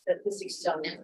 That this is something.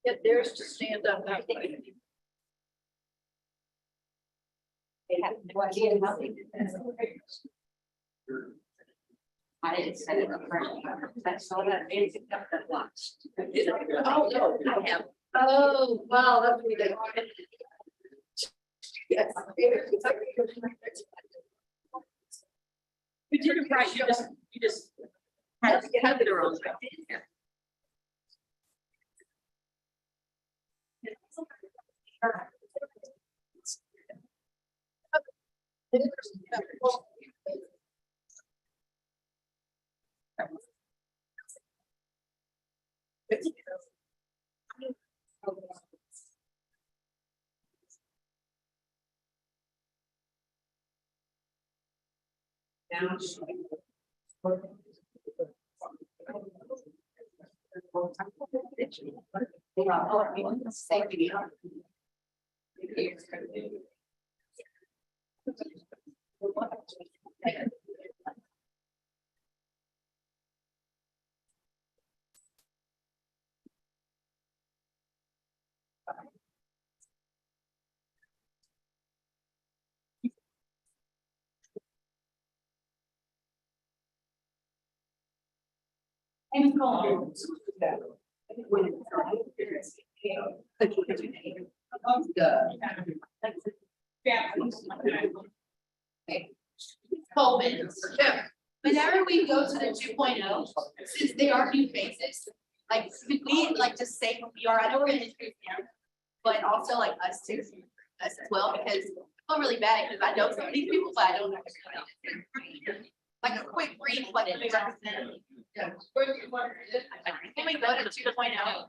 Get theirs to stand up that way. They have no idea how they did that. I didn't set it up first. I saw that and picked up that watch. Oh, no, I have. Oh, wow, that's what they wanted. Yes. You did it right, you just had it wrong. Whenever we go to the 2.0, since they are new faces, like we like to say who we are. I know we're gonna introduce them, but also like us too, us as well, because I feel really bad because I know some of these people, but I don't know. Like a quick brief, what it represents. Can we go to the 2.0?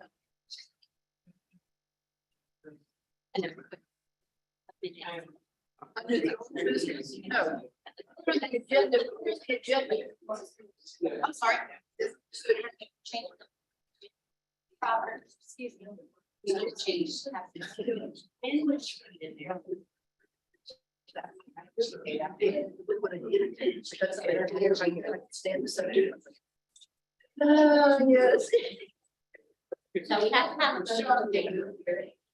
And then I'm sorry. Change. Excuse me. You need to change. Yes. So we have to have a strong data.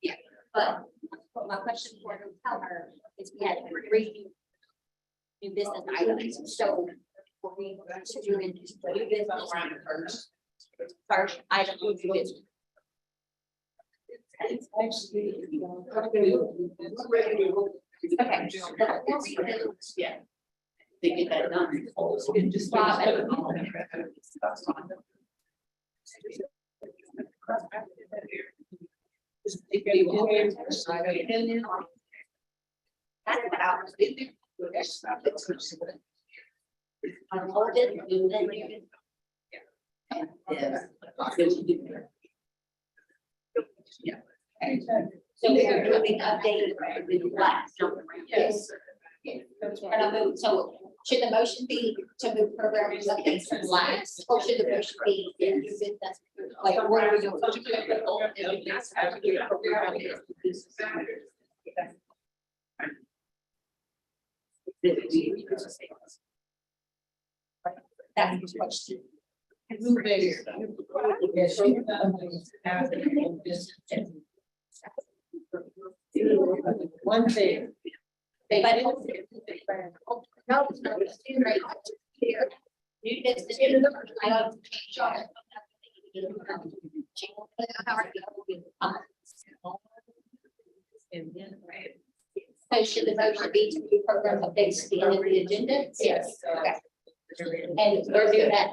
Yeah, but my question for her is we had 3 new business items. So for me to do new business first item would be business. Okay. Yeah. They get that done. Just yeah. So we're doing updated with last. Yes. So should the motion be to move programs updates from last, or should the motion be in new business? Like what are we doing? That's the question. One thing. No, it's not. It's too late. Here. New business. I don't. So should the motion be to do program updates to the end of the agenda? Yes. Okay. And we're doing that.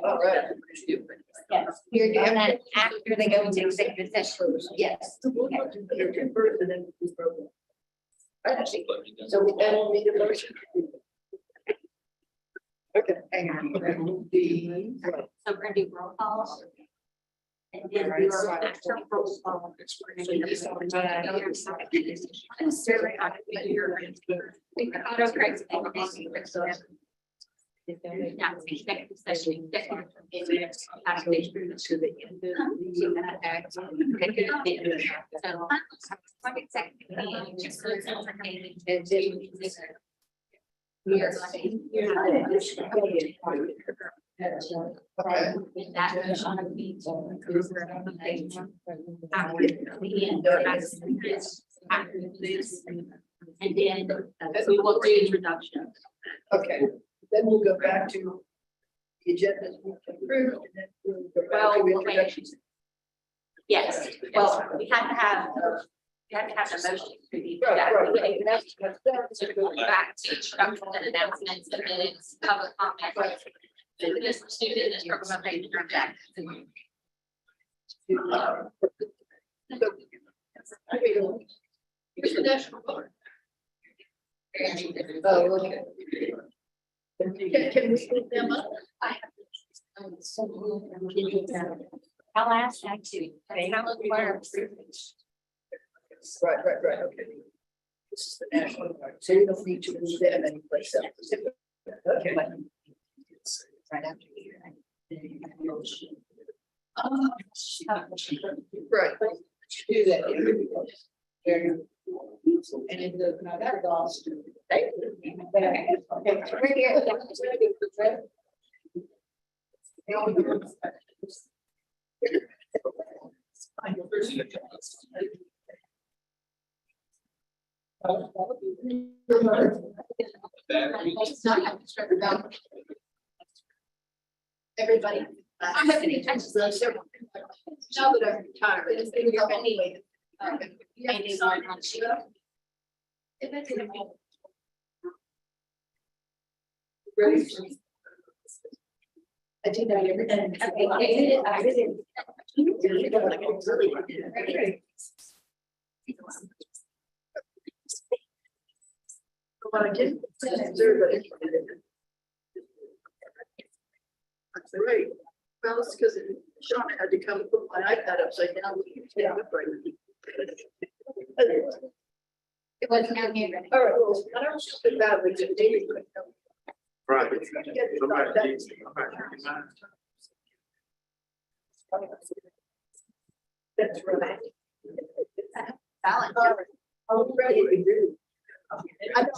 Yes, we're doing that after they go into executive session. Yes. So we don't need a motion. Okay. Hang on. So we're gonna do roll call. And then we were after roll call. We're gonna do yeah, executive session, executive. To the end of the act. We are saying. And then we will do introduction. Okay, then we'll go back to the agenda we approved, and then we'll go back to introductions. Yes, well, we have to have the motion to be. So going back to introduction and announcements and minutes, public comment. This student is program update and back. Here's the national guard. Oh, okay. Can we split them up? I'll ask that too. Right, okay. This is the national guard, so you don't need to move them anyplace else. Okay. Right after you. Right. Do that. And it does not have lost. Okay, we're here. Everybody. I have any intentions of several. Now that I'm retired, it's been your anyway. Ready? I do that every time. I did. Well, I didn't. Everybody. That's right. Well, it's because Sean had to come and put my iPad upside down. It was down here. All right, well, I don't feel bad with it. David. Right. That's right. Balance. I'm ready to do. I know.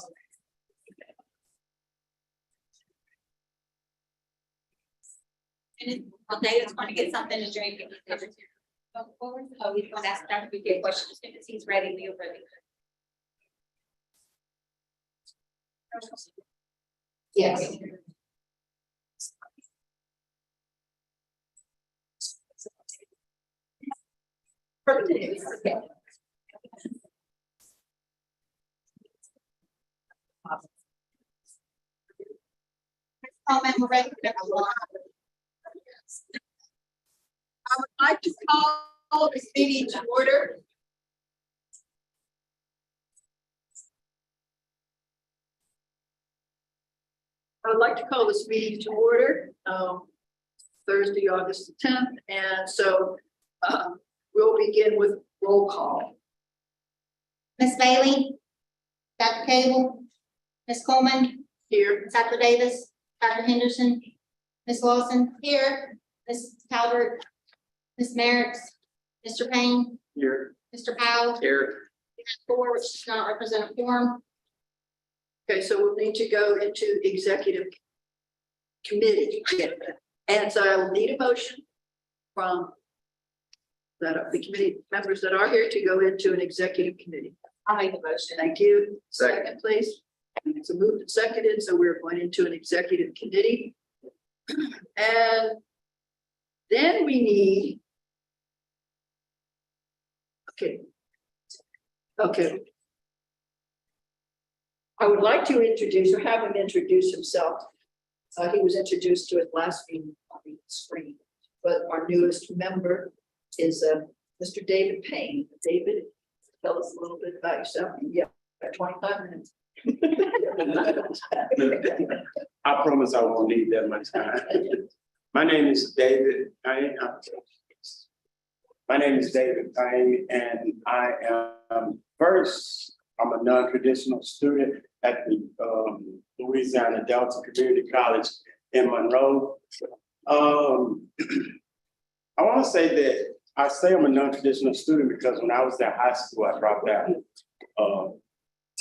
Well, David's going to get something to drink. Oh, he's going to ask Dr. B a question as soon as he's ready. We're ready. Yes. Comment, we're ready. I would like to call this meeting to order. I would like to call this meeting to order, Thursday, August 10th. And so we'll begin with roll call. Ms. Bailey, Dr. Cable, Ms. Coleman, Here. Dr. Davis, Dr. Henderson, Ms. Lawson here, Ms. Talbert, Ms. Merritt, Mr. Payne, Here. Mr. Powell. Here. Four, which does not represent a quorum. Okay, so we'll need to go into executive committee. And so I will need a motion from the committee members that are here to go into an executive committee. I'll make the motion. Thank you. Second. Please. It's a moved and seconded, so we're going into an executive committee. And then we need. Okay. I would like to introduce or have him introduce himself. He was introduced to it last meeting on the screen, but our newest member is Mr. David Payne. David, tell us a little bit about yourself. Yeah, 25 minutes. I promise I won't need that much time. My name is David Payne. My name is David Payne, and I am I'm a non-traditional student at the Louisiana Delta Community College in Monroe. I want to say that I say I'm a non-traditional student because when I was at high school, I dropped out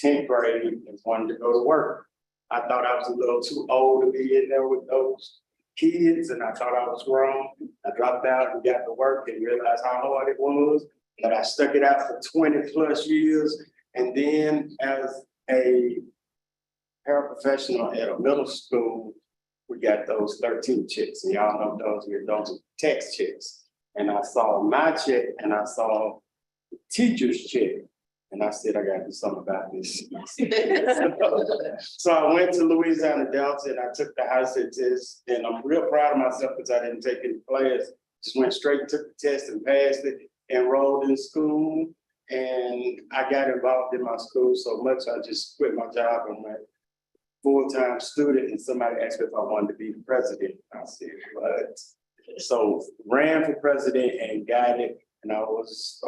10th grade and wanted to go to work. I thought I was a little too old to be in there with those kids, and I thought I was wrong. I dropped out and got to work and realized how hard it was, but I stuck it out for 20 plus years. And then as a paraprofessional at a middle school, we got those 13 chicks, and y'all know those text chicks. And I saw my check and I saw the teacher's check. And I said, I gotta do something about this. So I went to Louisiana Delta and I took the high school test, and I'm real proud of myself because I didn't take any class. Just went straight, took the test and passed it, enrolled in school. And I got involved in my school so much, I just quit my job and went full-time student, and somebody asked me if I wanted to be the president. I said, what? So ran for president and got it. And I was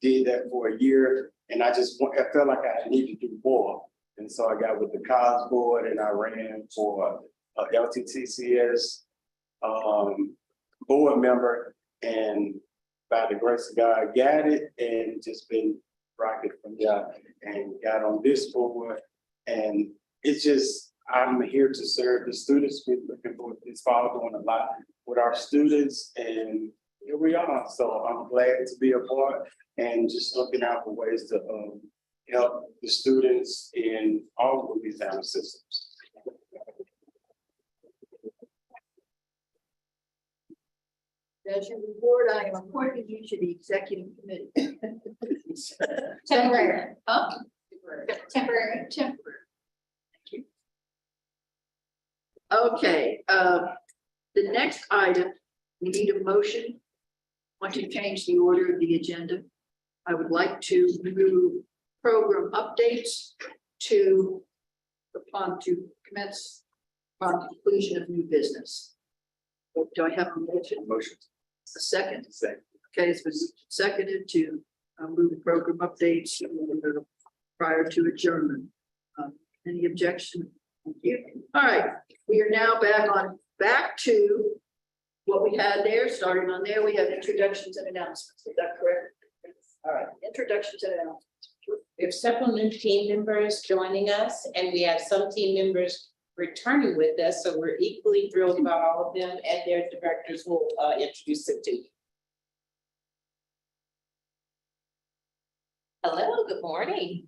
did that for a year, and I felt like I needed to do more. And so I got with the college board and I ran for LTTCS board member, and by the grace of God, got it and just been rocking from there and got on this board. And it's just, I'm here to serve the students. We're looking forward to this fall, doing a lot with our students, and here we are. So I'm glad to be a part and just looking out for ways to help the students in all of these systems. As your reward, I am appointing you to the executive committee. Temporary. Huh? Temporary. Thank you. Okay, the next item, we need a motion. Want to change the order of the agenda. I would like to move program updates to commence upon conclusion of new business. Do I have a motion? Motion. A second? Second. Okay, it's been seconded to move the program updates prior to adjournment. Any objection? Thank you. All right, we are now back to what we had there. Starting on there, we have introductions and announcements. Is that correct? All right, introductions and announcements. We have several new team members joining us, and we have some team members returning with us. So we're equally thrilled about all of them, and their directors will introduce them to you. Hello, good morning.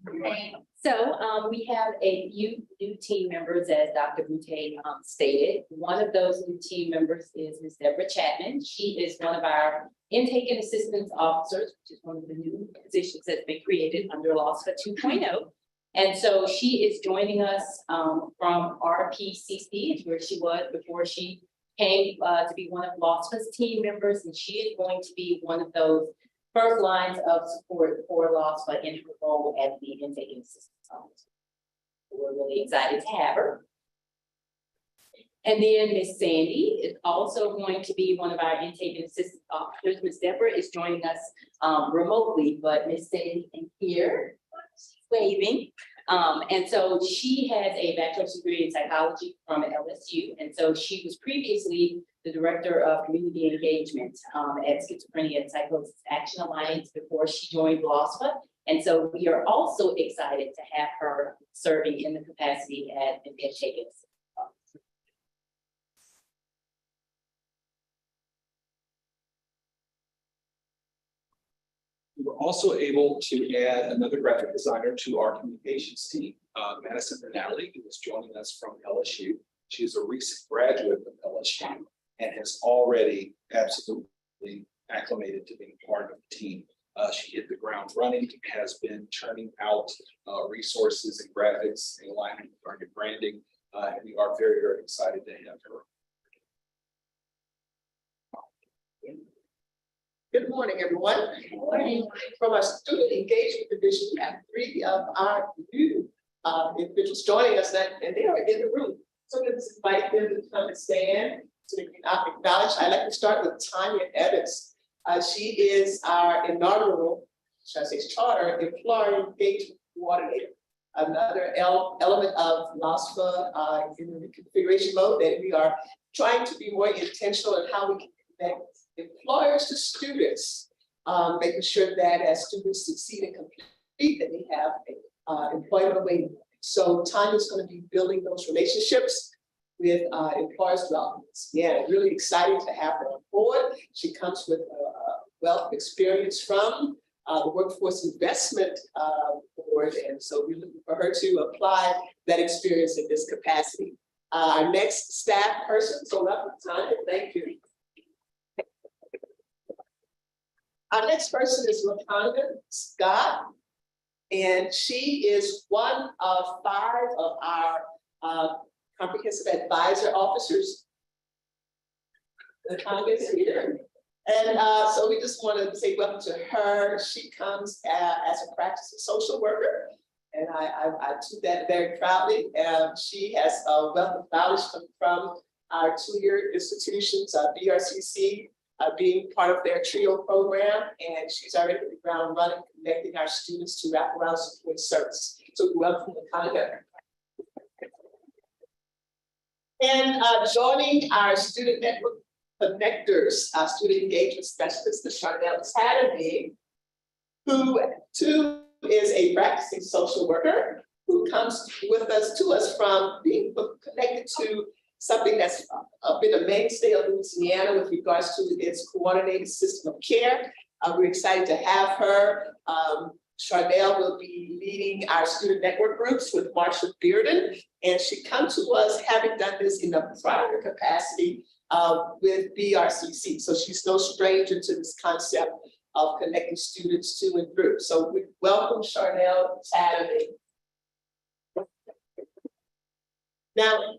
So we have a few new team members, as Dr. Boutte stated. One of those new team members is Ms. Deborah Chapman. She is one of our intake and assistance officers, which is one of the new positions that's been created under LOSFA 2.0. And so she is joining us from RPCC, where she was before she came to be one of LOSFA's team members, and she is going to be one of those first lines of support for LOSFA in her role as the intake and assistance officer. We're really excited to have her. And then Miss Sandy is also going to be one of our intake and assistance officers. Miss Deborah is joining us remotely, but Miss Sandy is here, waving. And so she has a bachelor's degree in psychology from LSU. And so she was previously the director of community engagement at Schizophrenia and Psychosis Action Alliance before she joined LOSFA. And so we are also excited to have her serving in the capacity as an intake and assistance officer. We were also able to add another graphic designer to our communications team. Madison Natalie, who is joining us from LSU. She is a recent graduate of LSU and has already absolutely acclimated to being part of the team. She hit the ground running, has been churning out resources and graphics in alignment with our new branding. And we are very, very excited to have her. Good morning, everyone. Morning. From our student engagement division, we have 3 of our new individuals joining us, and they are in the room. So let's invite them to come and stand so they can acknowledge. I'd like to start with Tanya Evans. She is our inaugural, should I say, charter employee engagement coordinator. Another element of LOSFA in the configuration mode that we are trying to be more intentional in how we can connect employers to students, making sure that as students succeed and complete, that they have employment awaiting. So Tanya's going to be building those relationships with employers throughout this. Yeah, really excited to have her on board. She comes with a wealth of experience from the Workforce Investment Board, and so we're looking for her to apply that experience in this capacity. Our next staff person, so welcome, Tanya. Thank you. Our next person is Wakanda Scott, and she is one of 5 of our comprehensive advisor officers. Wakanda is here. And so we just want to say welcome to her. She comes as a practicing social worker, and I do that very proudly. She has a wealth of knowledge from our 2-year institutions, BRCC, being part of their TRIO program, and she's already hit the ground running, connecting our students to wraparound support service. So welcome to Wakanda. And joining our student network connectors, our student engagement specialist, Charnel Academy, who too is a practicing social worker who comes with us to us from being connected to something that's been a mainstay of Louisiana with regards to its coordinated system of care. We're excited to have her. Charnel will be leading our student network groups with Marsha Bearden, and she comes to us having done this in a prior capacity with BRCC. So she's no stranger to this concept of connecting students to and through. So we welcome Charnel Saturday. Now,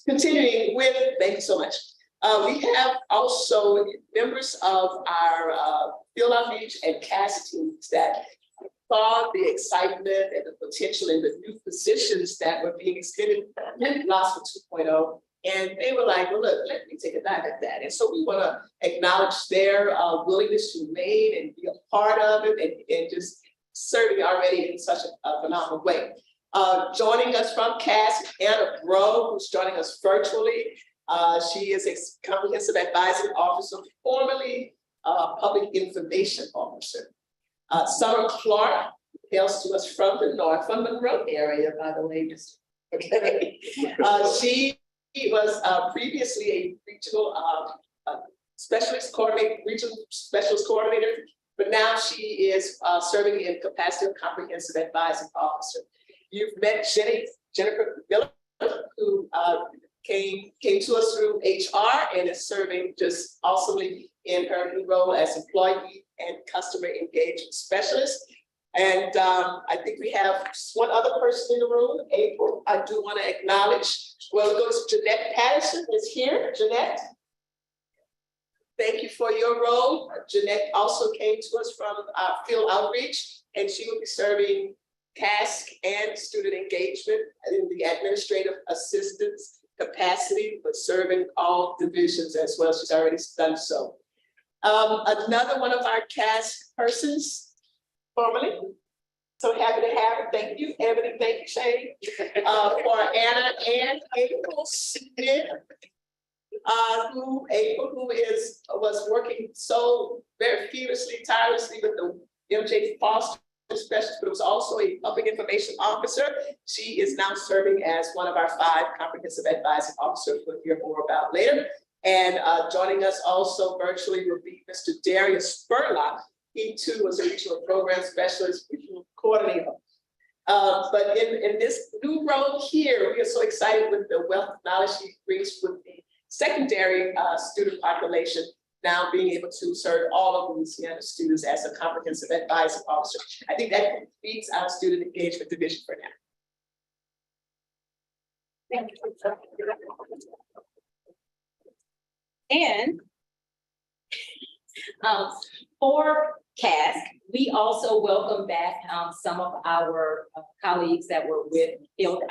continuing with, thank you so much. We have also members of our field outreach and CAS teams that saw the excitement and the potential in the new positions that were being extended in LOSFA 2.0. And they were like, well, look, let me take a dive at that. And so we want to acknowledge their willingness to remain and be a part of it and just serving already in such a phenomenal way. Joining us from CAS, Anna Bro, who's joining us virtually. She is a comprehensive advising officer, formerly public information officer. Summer Clark hails to us from the North, from the Monroe area, by the way. Just okay. She was previously a regional specialist coordinator, regional specialist coordinator, but now she is serving in capacity of comprehensive advising officer. You've met Jennifer Miller, who came to us through HR and is serving just awesomely in her new role as employee and customer engagement specialist. And I think we have one other person in the room, April. I do want to acknowledge, well, it goes to Jeanette Patterson is here. Jeanette, thank you for your role. Jeanette also came to us from field outreach, and she will be serving CASC and student engagement in the administrative assistance capacity, but serving all divisions as well. She's already done so. Another one of our CASC persons, formally. So happy to have her. Thank you, Ebony. Thank you, Shane. For Anna and April Smith, who was working so very furiously, tirelessly with the MJ Foster specialist, but was also a public information officer. She is now serving as one of our 5 comprehensive advising officers we'll hear more about later. And joining us also virtually will be Mr. Darius Spurlock. He too was a regional program specialist, regional coordinator. But in this new role here, we are so excited with the wealth of knowledge he brings with the secondary student population, now being able to serve all of Louisiana students as a comprehensive advisor officer. I think that completes our student engagement division for now. Thank you. And for CASC, we also welcome back some of our colleagues that were with Field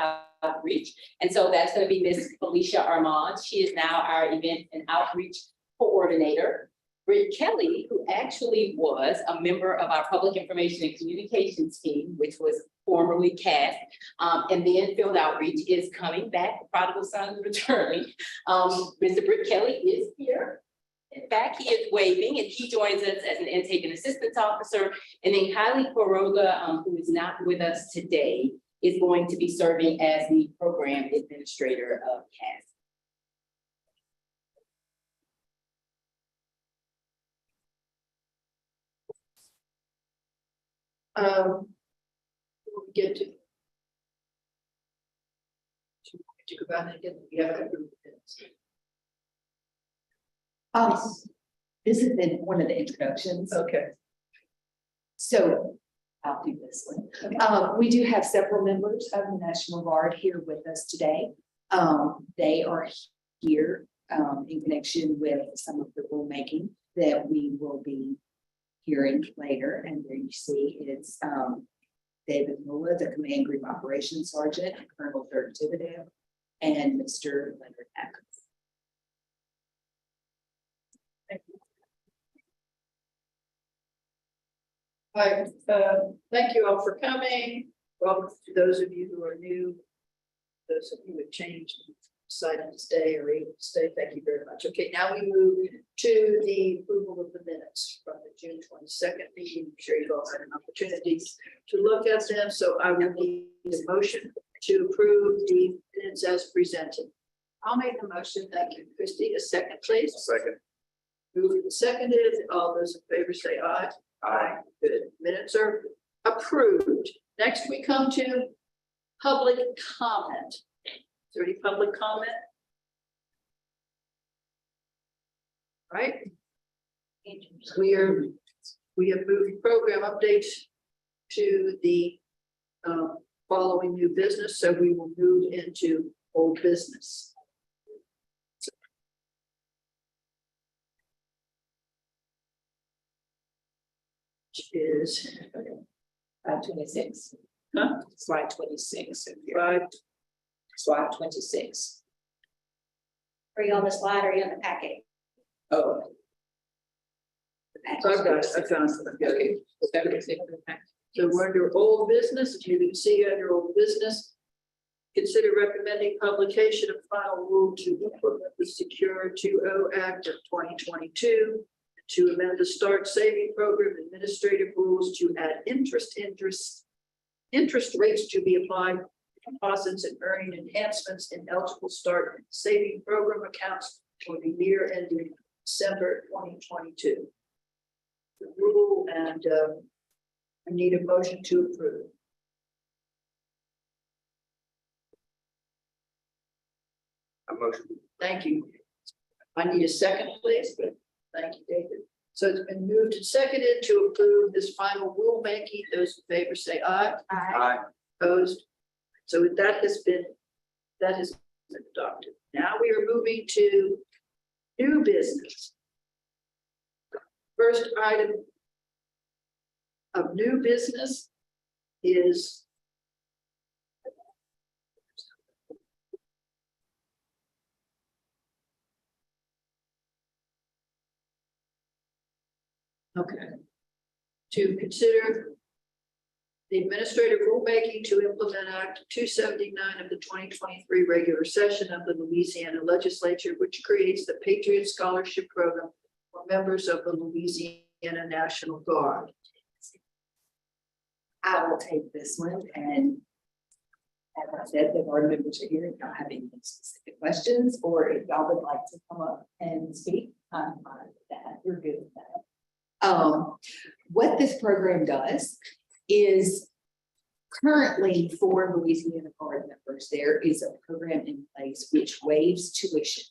Outreach. And so that's going to be Miss Felicia Armand. She is now our event and outreach coordinator. Britt Kelly, who actually was a member of our public information and communications team, which was formerly CASC, and then Field Outreach, is coming back. The prodigal son is returning. Mr. Britt Kelly is here. In fact, he is waving, and he joins us as an intake and assistance officer. And then Kylie Quiroga, who is not with us today, is going to be serving as the program administrator of CASC. We get to go back and get, we have a group of minutes. This has been one of the introductions. Okay. So I'll do this one. We do have several members of the National Guard here with us today. They are here in connection with some of the rulemaking that we will be hearing later. And there you see it's David Mula, the Command Group Operations Sergeant, Colonel Dirk Thibodeau, and Mr. Leonard Atkins. Hi, thank you all for coming. Welcome to those of you who are new. Those of you who have changed, decided to stay or able to stay, thank you very much. Okay, now we move to the approval of the minutes from the June 22nd meeting. I'm sure you've all had an opportunity to look at them, so I will need a motion to approve the minutes as presented. I'll make the motion. Thank you, Christie. A second, please. Second. Moved and seconded. All those in favor say aye. Aye. Good. Minutes are approved. Next, we come to public comment. Is there any public comment? Right? We have moved program updates to the following new business, so we will move into old business. Is 26. Huh? Slide 26. right. Slide 26. Are you on the slide or are you on the packet? Oh. So I've got it. I found it. Okay. So we're under old business. As you can see under old business, consider recommending publication of final rule to implement the Secure 2.0 Act of 2022, to amend the Start Saving Program administrative rules to add interest rates to be applied to deposits and earning enhancements in eligible Start Saving Program accounts for the year ending December 2022. The rule, and I need a motion to approve. A motion. Thank you. I need a second, please. Thank you, David. So it's been moved and seconded to approve this final rulemaking. Those in favor say aye. Aye. Opposed? So that has been adopted. Now we are moving to new business. First item of new business is to consider the administrative rulemaking to implement Act 279 of the 2023 regular session of the Louisiana Legislature, which creates the Patriot Scholarship Program for members of the Louisiana National Guard. I will take this one, and As I said, the board members are here. If y'all have any specific questions, or if y'all would like to come up and speak, I'm fine with that. We're good with that. What this program does is currently for Louisiana Guard members, there is a program in place which waives tuition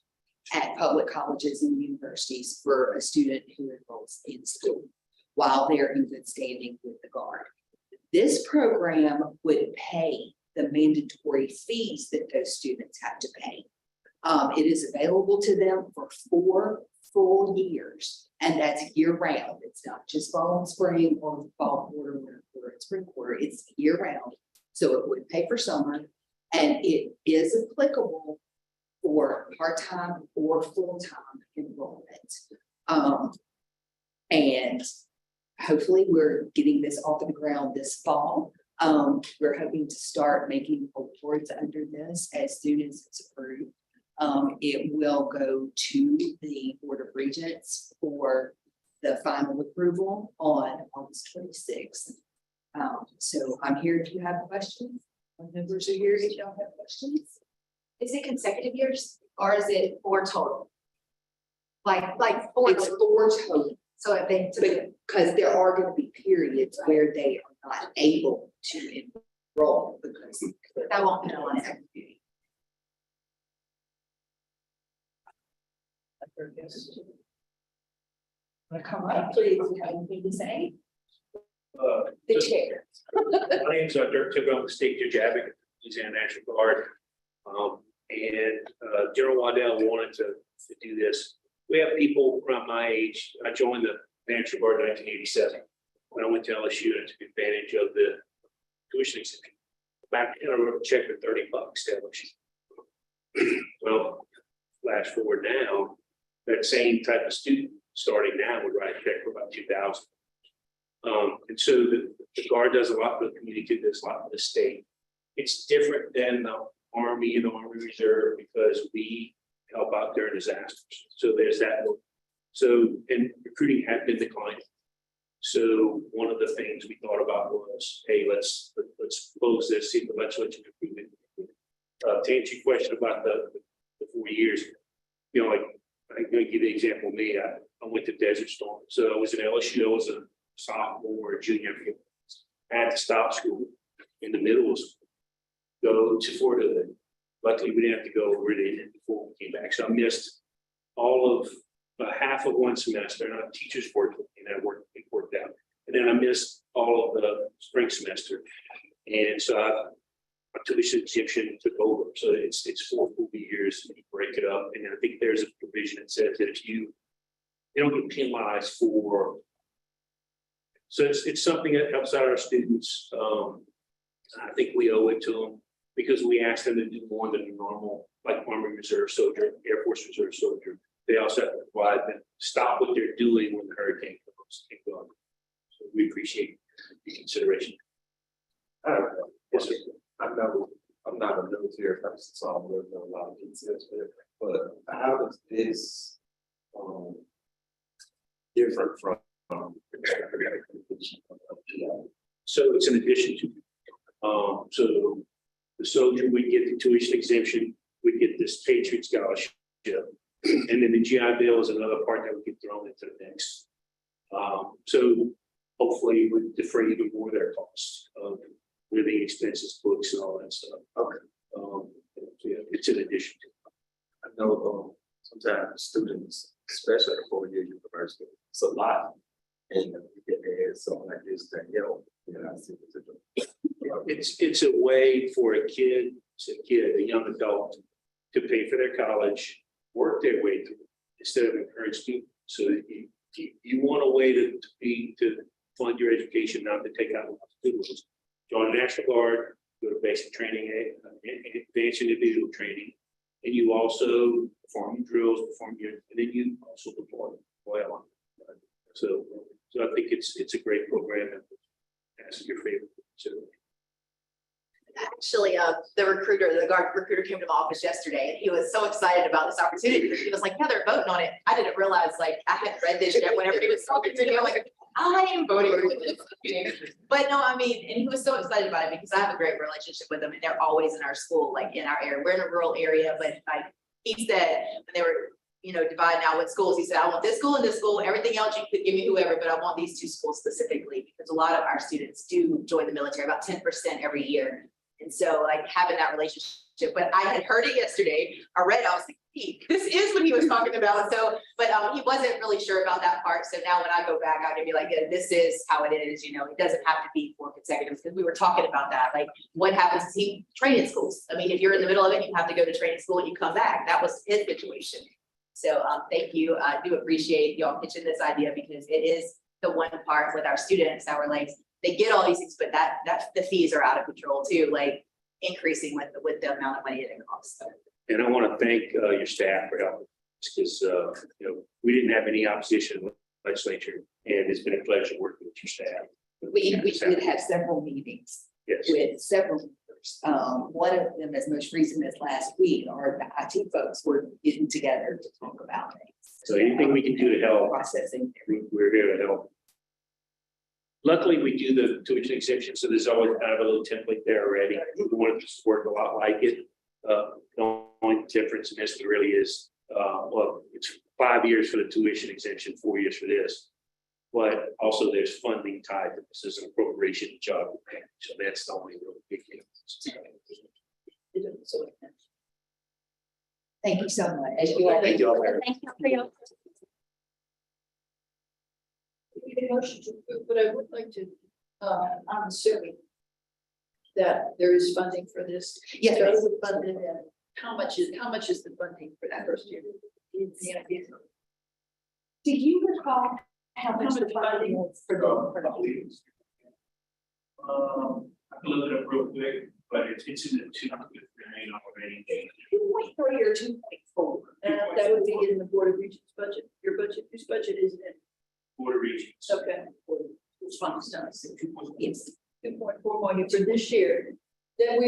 at public colleges and universities for a student who enrolls in school while they're in good standing with the Guard. This program would pay the mandatory fees that those students have to pay. It is available to them for 4 full years, and that's year round. It's not just fall and spring or fall quarter, winter quarter, and spring quarter. It's year round. So it would pay for summer, and it is applicable for part-time or full-time enrollment. And hopefully we're getting this off the ground this fall. We're hoping to start making awards under this as soon as it's approved. It will go to the Board of Regents for the final approval on August 26th. So I'm here if you have questions. My members are here if y'all have questions. Is it consecutive years or is it 4 total? Like 4 It's total. 4 total, So if they took it, because there are going to be periods where they are not able to enroll because that won't penalize. Come on, please, you have anything to say? The chair. My name's Dirk Tibble, I'm the state judge advocate, Louisiana National Guard. General Waddell wanted to do this. We have people around my age. I joined the National Guard in 1987. When I went to LSU, I took advantage of the tuition exemption. Back then, I wrote a check for $30 to LSU. Well, flash forward now, that same type of student starting now would write a check for about $2,000. And so the Guard does a lot for the community, does a lot for the state. It's different than the Army and the Army Reserve because we help out during disasters. So there's that. So, and recruiting had been declining. So one of the things we thought about was, hey, let's close this, see if the legislature can approve it. To answer your question about the 4 years, you know, like I'm going to give you an example of me. I went to Desert Storm. So I was in LSU. I was a sophomore or junior. I had to stop school in the middle of school, go to Fort Hood. Luckily, we didn't have to go really before we came back. So I missed all of half of one semester. And our teachers worked with me, and it worked out. And then I missed all of the spring semester. And so my tuition exemption took over. So it's 4 full years. You break it up, and I think there's a provision that says that if they don't get penalized for. So it's something that helps out our students. I think we owe it to them because we asked them to do more than a normal, like Army Reserve soldier, Air Force Reserve soldier. They also have to provide them stop what they're doing when the hurricane comes. So we appreciate the consideration. Yes, sir. I'm not a military person, so I'm really know a lot of details there, but how does this different from So it's an addition to, so the soldier would get the tuition exemption, we get this Patriot Scholarship, and then the GI Bill is another part that would get thrown into the mix. So hopefully it would defray even more of their costs of living expenses, books, and all that stuff. Okay. So yeah, it's an addition to. I know sometimes students, especially at a 4-year university, it's a lot. And you get there, something like this, that, I see what they're doing. It's a way for a young adult to pay for their college, work their way through instead of encourage people. So you want a way to fund your education, not to take out students. Join the National Guard, go to basic training, advanced individual training, and you also perform your drills, and then you also deploy. So I think it's a great program, and that's your favorite. So Actually, the Guard recruiter came to my office yesterday and he was so excited about this opportunity. He was like, yeah, they're voting on it. I didn't realize, like, I hadn't read this yet when everybody was talking to me. I'm like, I am voting for this. But no, I mean, and he was so excited about it because I have a great relationship with them and they're always in our school, like in our area. We're in a rural area, but like he said, when they were, dividing out what schools, he said, I want this school and this school, everything else you could give me whoever, but I want these two schools specifically because a lot of our students do join the military, about 10% every year. And so like having that relationship, but I had heard it yesterday, I read it, I was like, hey, this is what he was talking about. So, but he wasn't really sure about that part. So now when I go back, I can be like, yeah, this is how it is, it doesn't have to be 4 consecutives because we were talking about that. Like what happens is he trained in schools. I mean, if you're in the middle of it, you have to go to training school and you come back. That was his situation. So thank you. I do appreciate y'all pitching this idea because it is the one part with our students that were like, they get all these things, but that's the fees are out of control too, like increasing with the amount of money it costs. So. And I want to thank your staff for helping us because, we didn't have any opposition in the legislature and it's been a pleasure working with your staff. We did have several meetings Yes. with several members. One of them, as most recent as last week, are the IT folks were getting together to talk about things. So anything we can do to help, Processing. we're here to help. Luckily, we do the tuition exemption, so there's always kind of a little template there already. We want it to work a lot like it. The only difference in this really is, it's 5 years for the tuition exemption, 4 years for this. But also there's funding tied to this as an appropriation job. So that's the only real big deal. Thank you so much. Thank you all. Thank you for your. We need a motion to approve, but I would like to, I'm assuming that there is funding for this. Yes, So ma'am. is it funded and how much is the funding for that first year? Do you recall how much the funding was for the? I can look it up real quick, but it's in the $2 million range. 2.3 or 2.4? That would be in the Board of Regents budget, your budget, whose budget is it? Border regions. Okay. Which funds does? Yes. 2.4 million for this year. Then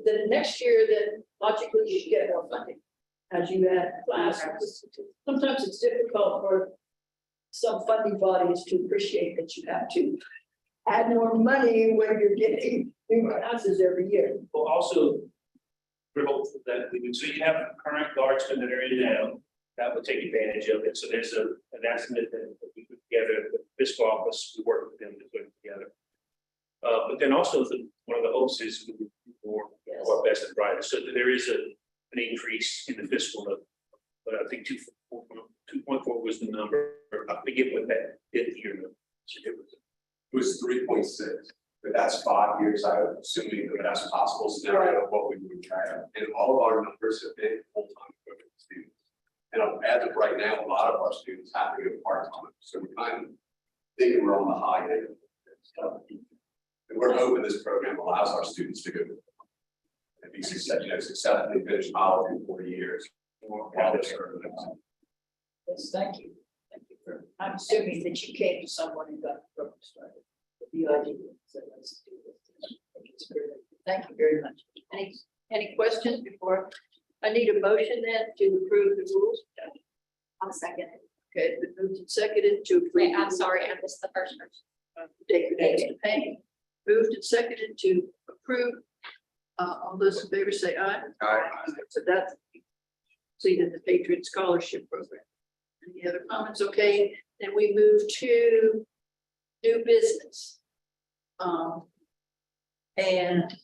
then next year, then logically you should get more funding. As you add classes. Sometimes it's difficult for some funding bodies to appreciate that you have to add more money when you're getting new classes every year. Well, also, we're hopeful that we would, so you have current guardsmen that are in now, that would take advantage of it. So there's an estimate that we put together, the fiscal office, we work with them to put it together. But then also one of the hopes is we do more of our best and brightest. So there is an increase in the fiscal, but I think 2.4 was the number. I forget what that did year. It was 3.6, but that's 5 years, I would assuming the best possible scenario of what we would have. And all of our numbers have been full-time equivalent students. And as of right now, a lot of our students have to go part-time. So we're kind of thinking we're on the high end of stuff. And we're hoping this program allows our students to go and be successfully finish college in 4 years. Yes, thank you. Thank you for, I'm assuming that you came to someone and got the program started. The idea. So let's do this. I think it's very- Thank you very much. Any questions before? I need a motion then to approve the rules. I'll second it. Okay, it's been moved and seconded to approve. Wait, I'm sorry, I missed the first person. David Payne. Moved and seconded to approve. All those in favor say aye. Aye. So that's completed the Patriot Scholarship Program. Any other comments? Okay, then we move to new business. And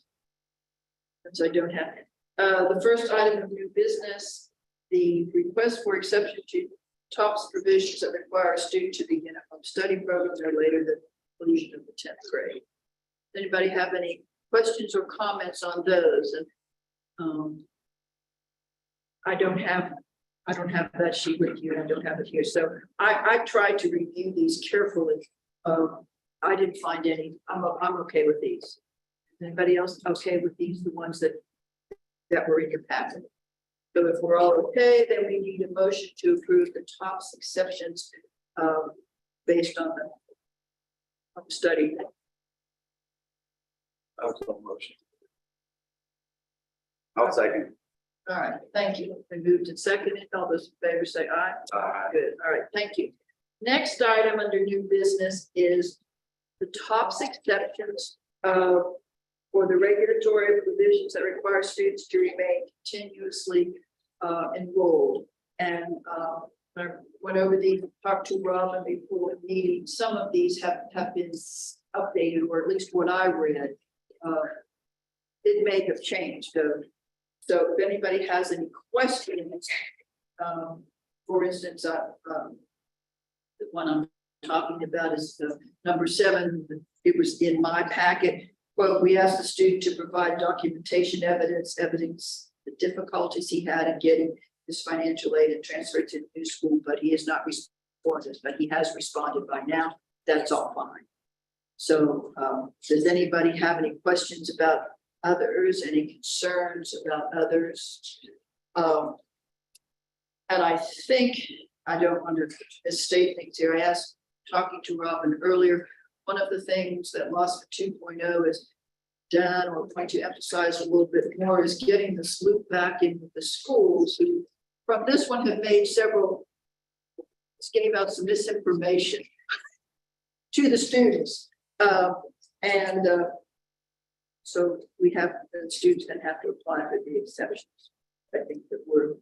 so I don't have it. The first item of new business, the request for exception to TOPS provisions that require a student to begin a home study program no later than conclusion of the 10th grade. Does anybody have any questions or comments on those? And I don't have that sheet with you. I don't have it here. So I tried to review these carefully. I didn't find any. I'm okay with these. Anybody else okay with these? The ones that were in your packet. So if we're all okay, then we need a motion to approve the TOPS exceptions based on the home study. Motion. I'll second. All right, thank you. We moved and seconded. All those in favor say aye. Aye. Good. All right, thank you. Next item under new business is the TOPS exceptions for the regulatory provisions that require students to remain continuously enrolled. And I went over these, talked to Robin before the meeting. Some of these have been updated, or at least what I read, it may have changed. So if anybody has any questions, for instance, the one I'm talking about is number 7. It was in my packet. Well, we asked the student to provide documentation evidence the difficulties he had in getting his financial aid and transferred to the new school, but he has not responded, but he has responded by now. That's all fine. So does anybody have any questions about others, any concerns about others? And I think, I don't want to misstate things here. I asked, talking to Robin earlier, one of the things that LOSFA 2.0 is done, or going to emphasize a little bit more, is getting this loop back in with the schools who, from this one, have made several, gave out some misinformation to the students. So we have the students that have to apply for the exceptions. I think that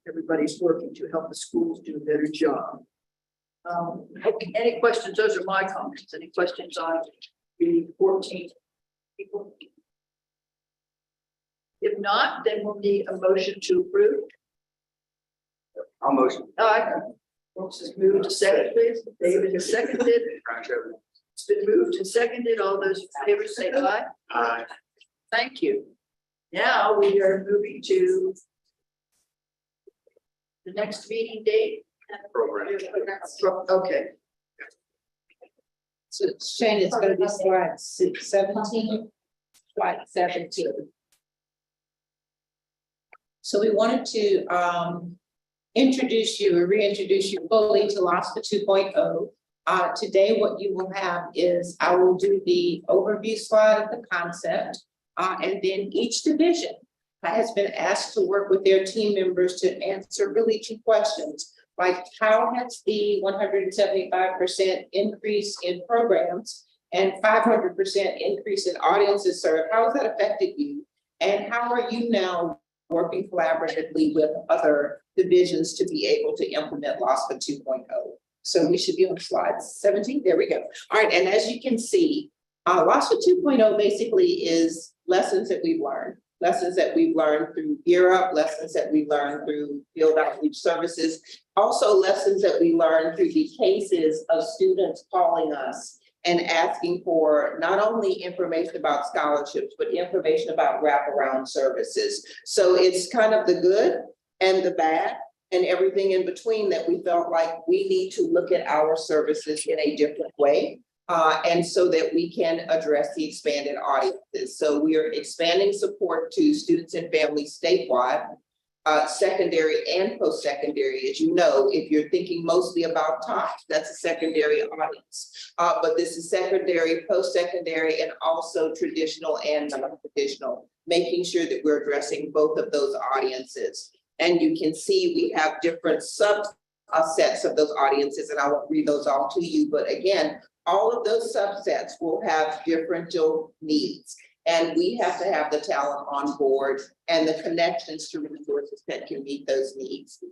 everybody's working to help the schools do a better job. Okay, any questions? Those are my comments. Any questions on the 14 people? If not, then we'll need a motion to approve. I'll motion. Folks, has moved to second, please. David has seconded. It's been moved and seconded. All those in favor say aye. Aye. Thank you. Now we are moving to the next meeting date. Okay. So Shane, it's gonna be slide 17. Slide 17. So we wanted to introduce you or reintroduce you fully to LOSFA 2.0. Today, what you will have is I will do the overview slide of the concept, and then each division has been asked to work with their team members to answer really 2 questions, like how has the 175% increase in programs and 500% increase in audiences served, how has that affected you? And how are you now working collaboratively with other divisions to be able to implement LOSFA 2.0? So we should be on slide 17. There we go. All right, and as you can see, LOSFA 2.0 basically is lessons that we've learned through Gear Up, lessons that we learned through field outreach services, also lessons that we learned through the cases of students calling us and asking for not only information about scholarships, but information about wraparound services. So it's kind of the good and the bad and everything in between that we felt like we need to look at our services in a different way. And so that we can address the expanded audiences. So we are expanding support to students and families statewide, secondary and post-secondary. As you know, if you're thinking mostly about TOPS, that's a secondary audience. But this is secondary, post-secondary, and also traditional and non-traditional, making sure that we're addressing both of those audiences. And you can see we have different subsets of those audiences, and I won't read those all to you, but again, all of those subsets will have differential needs. And we have to have the talent on board and the connections to resources that can meet those needs.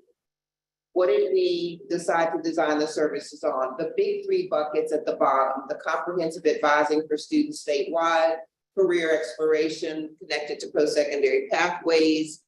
What did we decide to design the services on? The big 3 buckets at the bottom: the comprehensive advising for students statewide, career exploration connected to post-secondary pathways,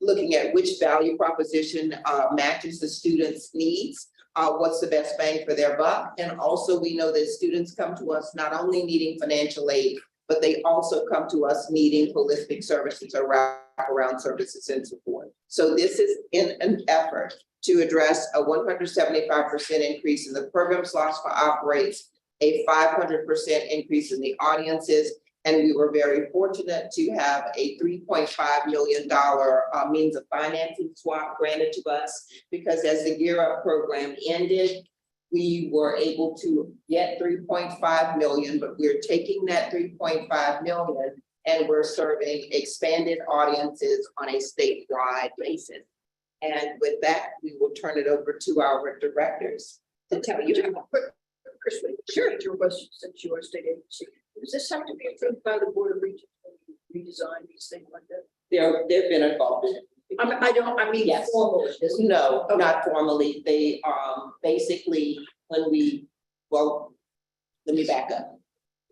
looking at which value proposition matches the students' needs. What's the best bang for their buck? And also we know that students come to us not only needing financial aid, but they also come to us needing holistic services or wraparound services and support. So this is in an effort to address a 175% increase in the programs LOSFA operates, a 500% increase in the audiences. And we were very fortunate to have a $3.5 million means of financing swap granted to us, because as the Gear Up program ended, we were able to get 3.5 million, but we're taking that 3.5 million and we're serving expanded audiences on a statewide basis. And with that, we will turn it over to our directors. to tell you. Chris, sure, your question, since you are a state agency, does this have to be approved by the Board of Regents when you redesign these things like that? They've been involved in it. I mean Yes. formally. No, not formally. They, basically, well, let me back up.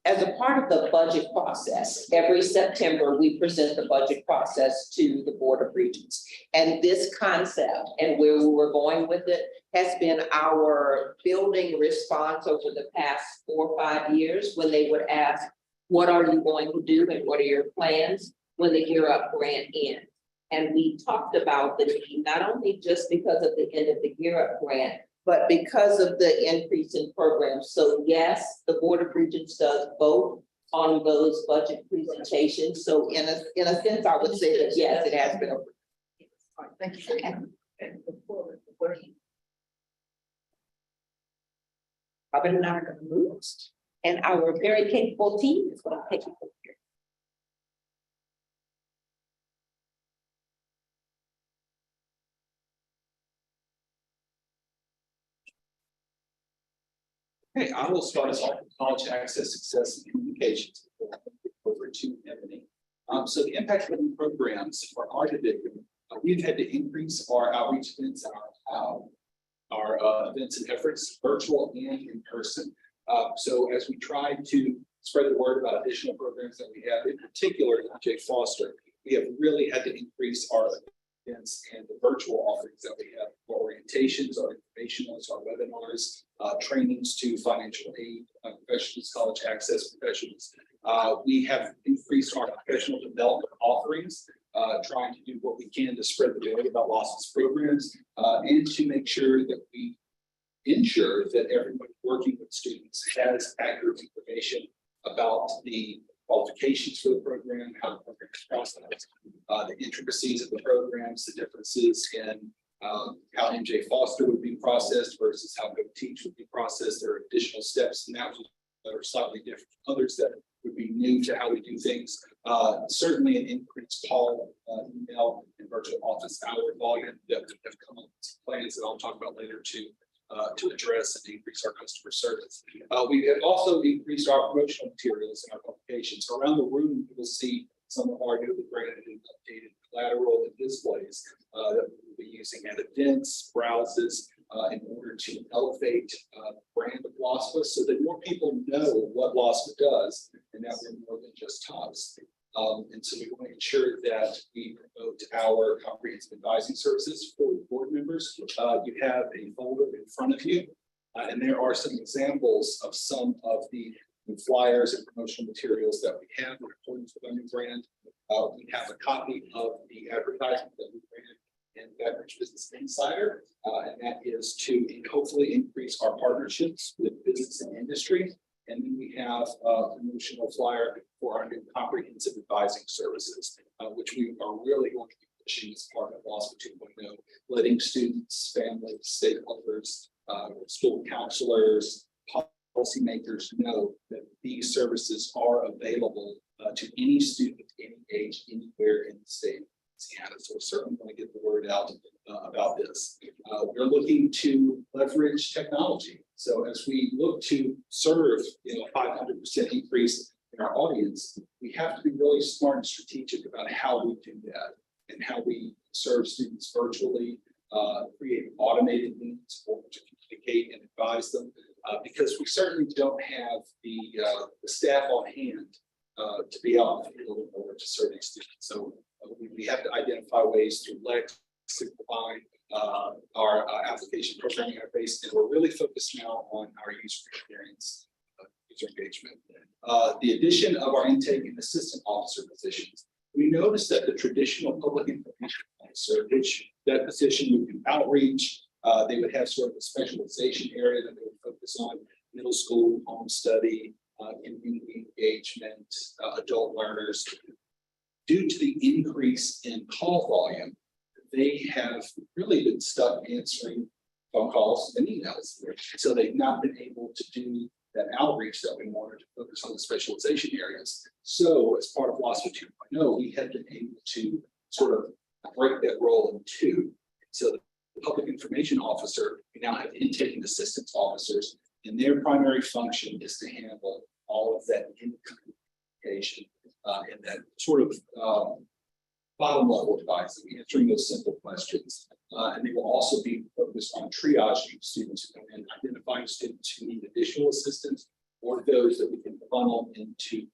As a part of the budget process, every September, we present the budget process to the Board of Regents. And this concept and where we were going with it has been our building response over the past 4 or 5 years when they would ask, what are you going to do and what are your plans when the Gear Up grant ends? And we talked about the need, not only just because of the end of the Gear Up grant, but because of the increase in programs. So yes, the Board of Regents does vote on those budget presentations. So in a sense, I would say that yes, it has been approved. All right, thank you. And before, Robin and I are gonna move, and our very capable team is gonna take it from here. Okay, I will start us off with college access, success, and communications. Over to Ebony. So the impact of the programs for our division, we've had to increase our outreach events and our events and efforts, virtual and in person. So as we try to spread the word about additional programs that we have, in particular, Jay Foster, we have really had to increase our events and the virtual offerings that we have, our orientations, our informationals, our webinars, trainings to financial aid professionals, college access professionals. We have increased our professional development offerings, trying to do what we can to spread the word about LOSFA's programs, and to make sure that we ensure that everybody working with students has accurate information about the qualifications for the program, how the program is processed, the intricacies of the programs, the differences in how MJ Foster would be processed versus how Go Teach would be processed. There are additional steps now that are slightly different from others that would be new to how we do things. Certainly an increased call, email, and virtual office hour volume that have come up with some plans that I'll talk about later to address and increase our customer service. We have also increased our promotional materials and our publications. Around the room, you will see some of our newly branded and updated collateral and displays that we'll be using at events, browses, in order to elevate the brand of LOSFA so that more people know what LOSFA does and that we're more than just TOPS. And so we want to ensure that we promote our comprehensive advising services for board members. You have a folder in front of you, and there are some examples of some of the flyers and promotional materials that we have in accordance with our new brand. We have a copy of the advertisement that we ran in Beverage Business Insider, and that is to hopefully increase our partnerships with business and industry. And then we have a promotional flyer for our new comprehensive advising services, which we are really going to be pushing as part of LOSFA 2.0, letting students, families, stakeholders, school counselors, policymakers know that these services are available to any student, any age, anywhere in the state of Louisiana. So we're certainly going to get the word out about this. We're looking to leverage technology. So as we look to serve, a 500% increase in our audience, we have to be really smart and strategic about how we do that and how we serve students virtually, create automated means for to communicate and advise them, because we certainly don't have the staff on hand to be out in the field in order to serve these students. So we have to identify ways through Lex to combine our application programming interface, and we're really focused now on our user experience, user engagement. The addition of our intake and assistant officer positions, we noticed that the traditional public information officer, which that position would do outreach, they would have sort of a specialization area that they would focus on middle school, home study, community engagement, adult learners. Due to the increase in call volume, they have really been stuck answering phone calls and emails. So they've not been able to do that outreach that we wanted to focus on the specialization areas. So as part of LOSFA 2.0, we have been able to sort of break that role in two so that public information officer, we now have intake and assistance officers, and their primary function is to handle all of that income communication, and that sort of, bottom level advice, answering those simple questions. And they will also be focused on triaging students who come in, identifying students who need additional assistance, or those that we can funnel into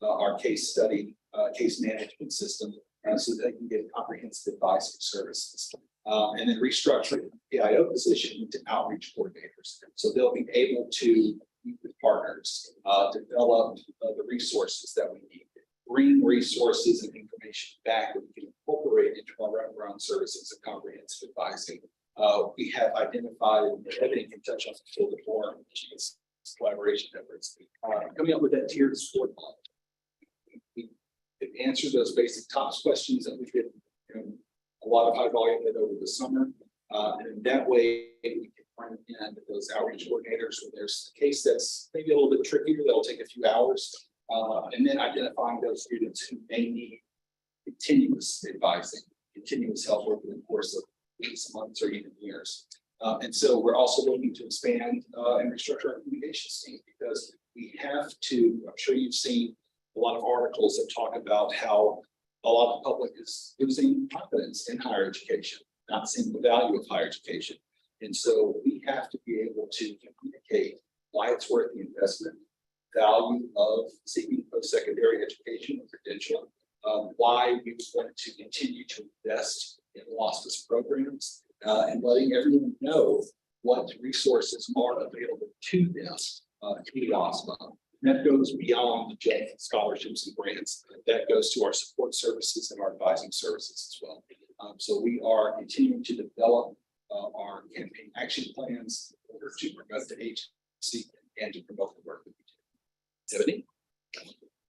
our case study, case management system, so that they can get comprehensive advice and services. And then restructuring the PIO position into outreach coordinators. So they'll be able to meet with partners, develop the resources that we need, bring resources and information back that we can incorporate into our wraparound services and comprehensive advising. We have identified, and Ebony can touch on this a little bit more, collaboration efforts, coming up with that tiered support model. We answer those basic TOPS questions that we did, a lot of high volume with over the summer. And that way we can bring in those outreach coordinators when there's a case that's maybe a little bit trickier, that'll take a few hours. And then identifying those students who may need continuous advising, continuous help over the course of weeks, months, or even years. And so we're also looking to expand and restructure our communications team, because we have to, I'm sure you've seen a lot of articles that talk about how a lot of the public is losing confidence in higher education, not seeing the value of higher education. And so we have to be able to communicate why it's worth the investment, value of seeking post-secondary education or credential, why we want to continue to invest in LOSFA programs, and letting everyone know what resources are available to them through LOSFA. That goes beyond just scholarships and grants. That goes to our support services and our advising services as well. So we are continuing to develop our campaign action plans in order to promote the agency and to promote the work that we do. Ebony?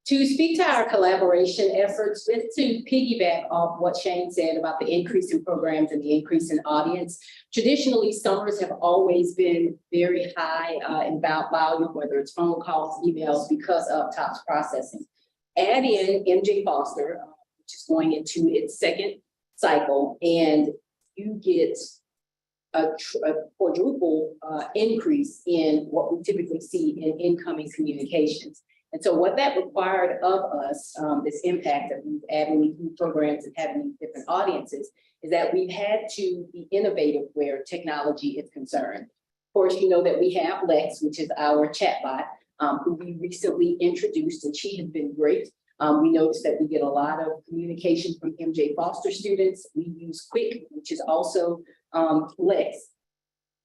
To speak to our collaboration efforts, just to piggyback off what Shane said about the increase in programs and the increase in audience, traditionally summers have always been very high in volume, whether it's phone calls, emails, because of TOPS processing. Add in MJ Foster, which is going into its second cycle, and you get a quadruple increase in what we typically see in incoming communications. And so what that required of us, this impact of adding these new programs and having these different audiences, is that we've had to be innovative where technology is concerned. Of course, you know that we have Lex, which is our chatbot, who we recently introduced, and she has been great. We noticed that we get a lot of communication from MJ Foster students. We use Quick, which is also Lex,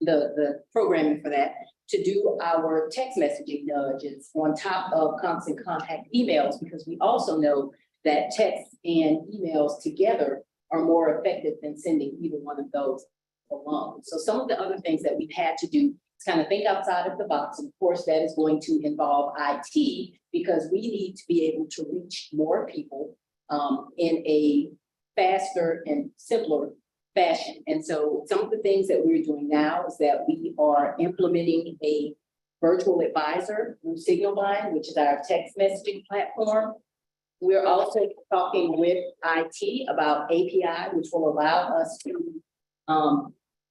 the programming for that, to do our text messaging nudges on top of constant contact emails, because we also know that texts and emails together are more effective than sending either one of those alone. So some of the other things that we've had to do is kind of think outside of the box. And of course, that is going to involve IT, because we need to be able to reach more people in a faster and simpler fashion. And so some of the things that we're doing now is that we are implementing a virtual advisor through Signalbind, which is our text messaging platform. We're also talking with IT about API, which will allow us to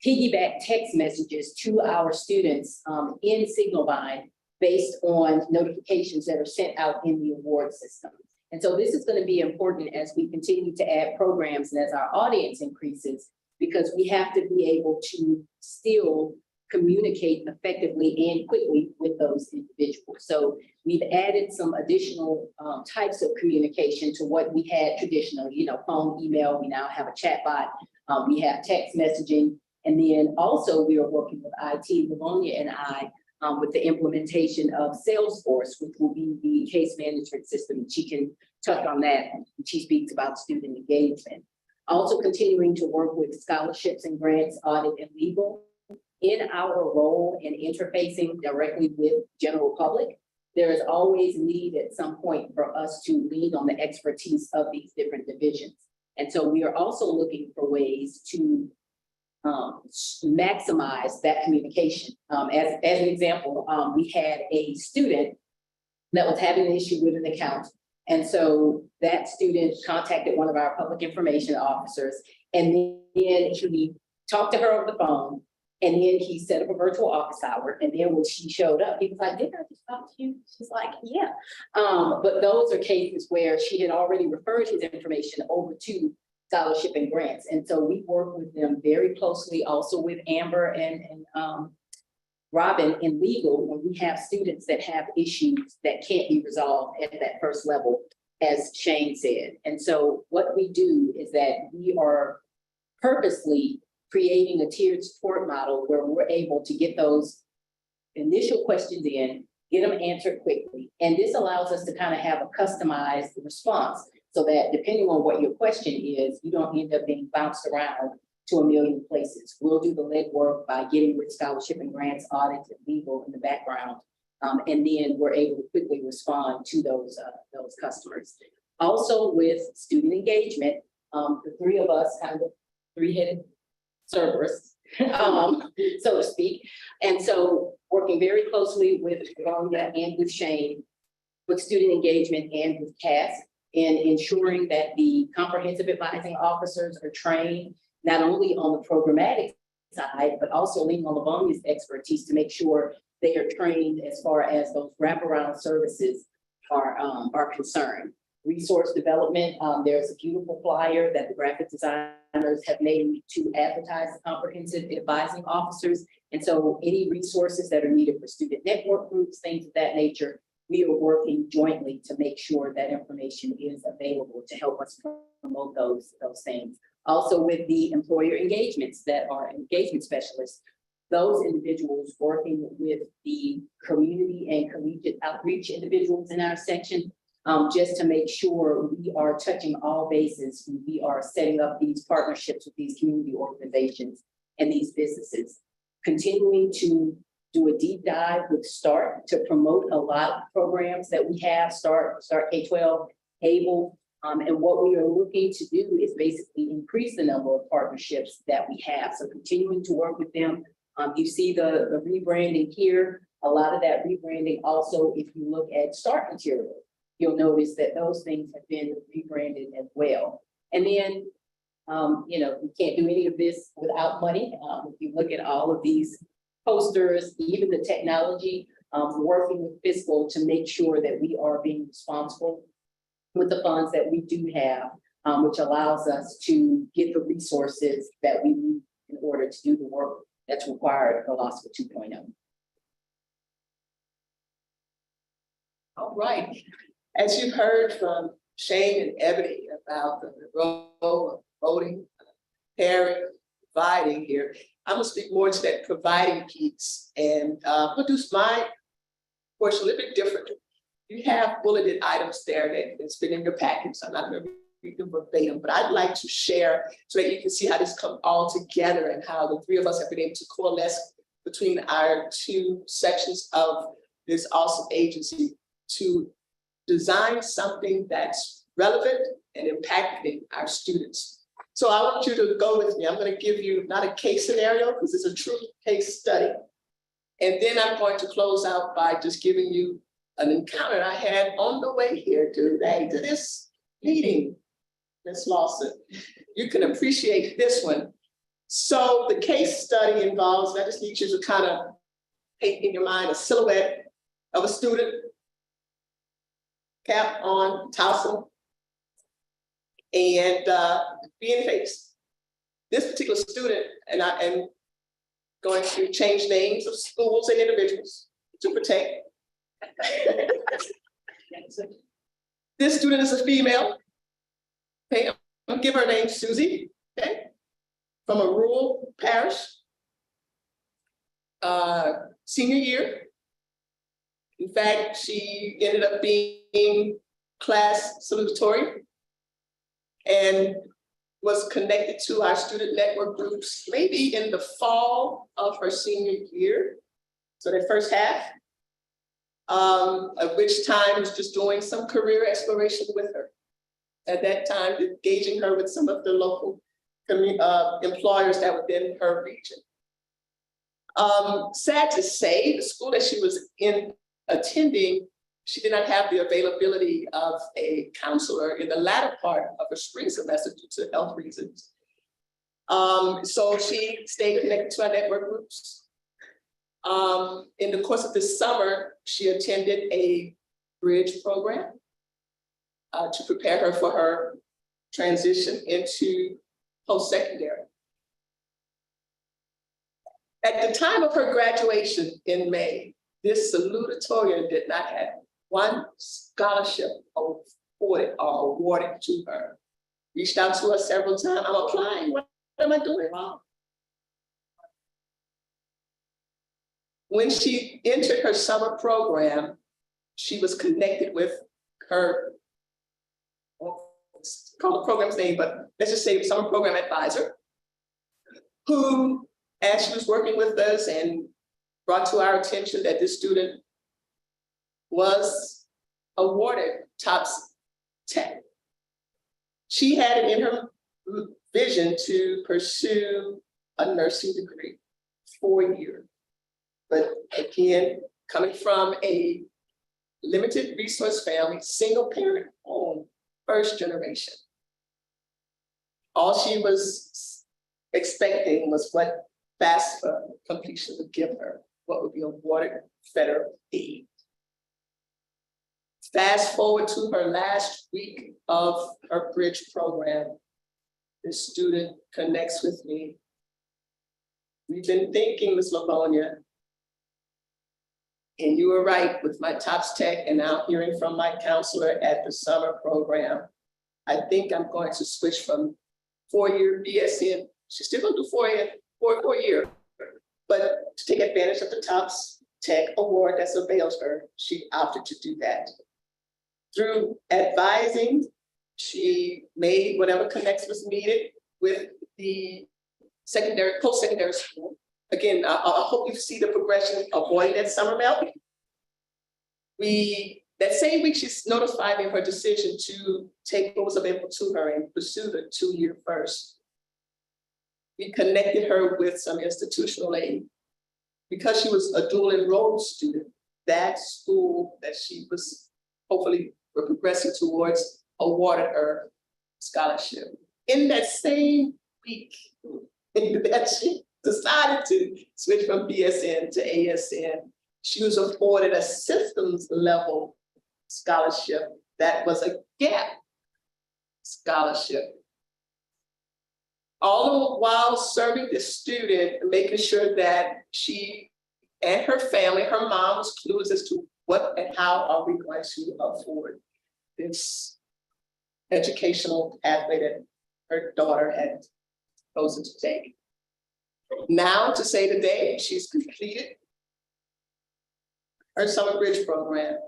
piggyback text messages to our students in Signalbind based on notifications that are sent out in the award system. And so this is going to be important as we continue to add programs and as our audience increases, because we have to be able to still communicate effectively and quickly with those individuals. So we've added some additional types of communication to what we had traditionally, phone, email. We now have a chat bot. We have text messaging. And then also we are working with IT, Livonia and I, with the implementation of Salesforce, which will be the case management system. She can touch on that when she speaks about student engagement. Also continuing to work with scholarships and grants, audit, and legal. In our role in interfacing directly with general public, there is always a need at some point for us to lean on the expertise of these different divisions. And so we are also looking for ways to maximize that communication. As an example, we had a student that was having an issue with an account. And so that student contacted one of our public information officers, and then he talked to her over the phone, and then he set up a virtual office hour, and then when she showed up, he was like, did I just talk to you? She's like, yeah. But those are cases where she had already referred his information over to scholarship and grants, and so we work with them very closely, also with Amber and Robin in legal, when we have students that have issues that can't be resolved at that first level, as Shane said. And so what we do is that we are purposely creating a tiered support model where we're able to get those initial questions in, get them answered quickly. And this allows us to kind of have a customized response so that depending on what your question is, you don't end up being bounced around to a million places. We'll do the legwork by getting with scholarship and grants, audits, and legal in the background. And then we're able to quickly respond to those customers. Also with student engagement, the three of us kind of three-headed Cerberus, so to speak. And so working very closely with Rhonda and with Shane, with student engagement and with CAS, in ensuring that the comprehensive advising officers are trained not only on the programmatic side, but also leaning on Livonia's expertise to make sure they are trained as far as those wraparound services are concerned. Resource development, there's a beautiful flyer that the graphic designers have made to advertise the comprehensive advising officers. And so any resources that are needed for student network groups, things of that nature, we are working jointly to make sure that information is available to help us promote those things. Also with the employer engagements that are engagement specialists, those individuals working with the community and collegiate outreach individuals in our section, just to make sure we are touching all bases. We are setting up these partnerships with these community organizations and these businesses. Continuing to do a deep dive with START to promote a lot of programs that we have, START K-12, ABLE, and what we are looking to do is basically increase the number of partnerships that we have. So continuing to work with them. You see the rebranding here. A lot of that rebranding also, if you look at START material, you'll notice that those things have been rebranded as well. And then, you know, we can't do any of this without money. If you look at all of these posters, even the technology, working with fiscal to make sure that we are being responsible with the funds that we do have, which allows us to get the resources that we need in order to do the work that's required for LOSFA 2.0. All right. As you heard from Shane and Ebony about the role of voting, caring, providing here, I'm gonna speak more to that providing piece and produce my portion a little bit different. You have bulleted items there that's been in your package. So I'm not gonna read them verbatim, but I'd like to share so that you can see how this come all together and how the three of us have been able to coalesce between our two sections of this awesome agency to design something that's relevant and impacting our students. So I want you to go with me. I'm going to give you not a case scenario because it's a true case study. And then I'm going to close out by just giving you an encounter I had on the way here today to this meeting, Ms. Lawson. You can appreciate this one. So the case study involves, I just need you to kind of paint in your mind a silhouette of a student, cap on, tassel, and being faced. This particular student, and I am going to change names of schools and individuals to protect. This student is a female. Okay, I'll give her name Susie, okay, from a rural parish. Senior year. In fact, she ended up being class salutatory and was connected to our student network groups maybe in the fall of her senior year. So that first half, of which time was just doing some career exploration with her. At that time, engaging her with some of the local employers that were in her region. Sad to say, the school that she was attending, she did not have the availability of a counselor in the latter part of her spring semester due to health reasons. So she stayed connected to our network groups. In the course of this summer, she attended a bridge program to prepare her for her transition into post-secondary. At the time of her graduation in May, this salutatorian did not have one scholarship awarded or awarded to her. Reached out to her several times, I'm applying, what am I doing wrong? When she entered her summer program, she was connected with her, I won't call the program's name, but let's just say summer program advisor, who, as she was working with us and brought to our attention that this student was awarded TOPS 10. She had it in her vision to pursue a nursing degree, 4 years. But again, coming from a limited resource family, single parent home, first generation. All she was expecting was what FAFSA completion would give her, what would be awarded federal aid. Fast forward to her last week of her bridge program, this student connects with me. We've been thinking, Ms. Livonia, and you were right with my TOPS Tech and now hearing from my counselor at the summer program. I think I'm going to switch from 4-year BSN. She's still gonna do 4 year, but to take advantage of the TOPS Tech award that's available to her, she opted to do that. Through advising, she made whatever connection was needed with the secondary, post-secondary school. Again, I hope you see the progression of avoiding that summer melt. That same week, she's notified me of her decision to take what was available to her and pursue the 2-year first. We connected her with some institutional aid. Because she was a dual enrolled student, that school that she was hopefully progressing towards awarded her scholarship. In that same week that she decided to switch from BSN to ASN, she was afforded a systems level scholarship that was a gap scholarship. All the while serving the student, making sure that she and her family, her mom was clueless as to what and how are we going to afford this educational pathway that her daughter had chosen to take. Now to say today, she's completed her summer bridge program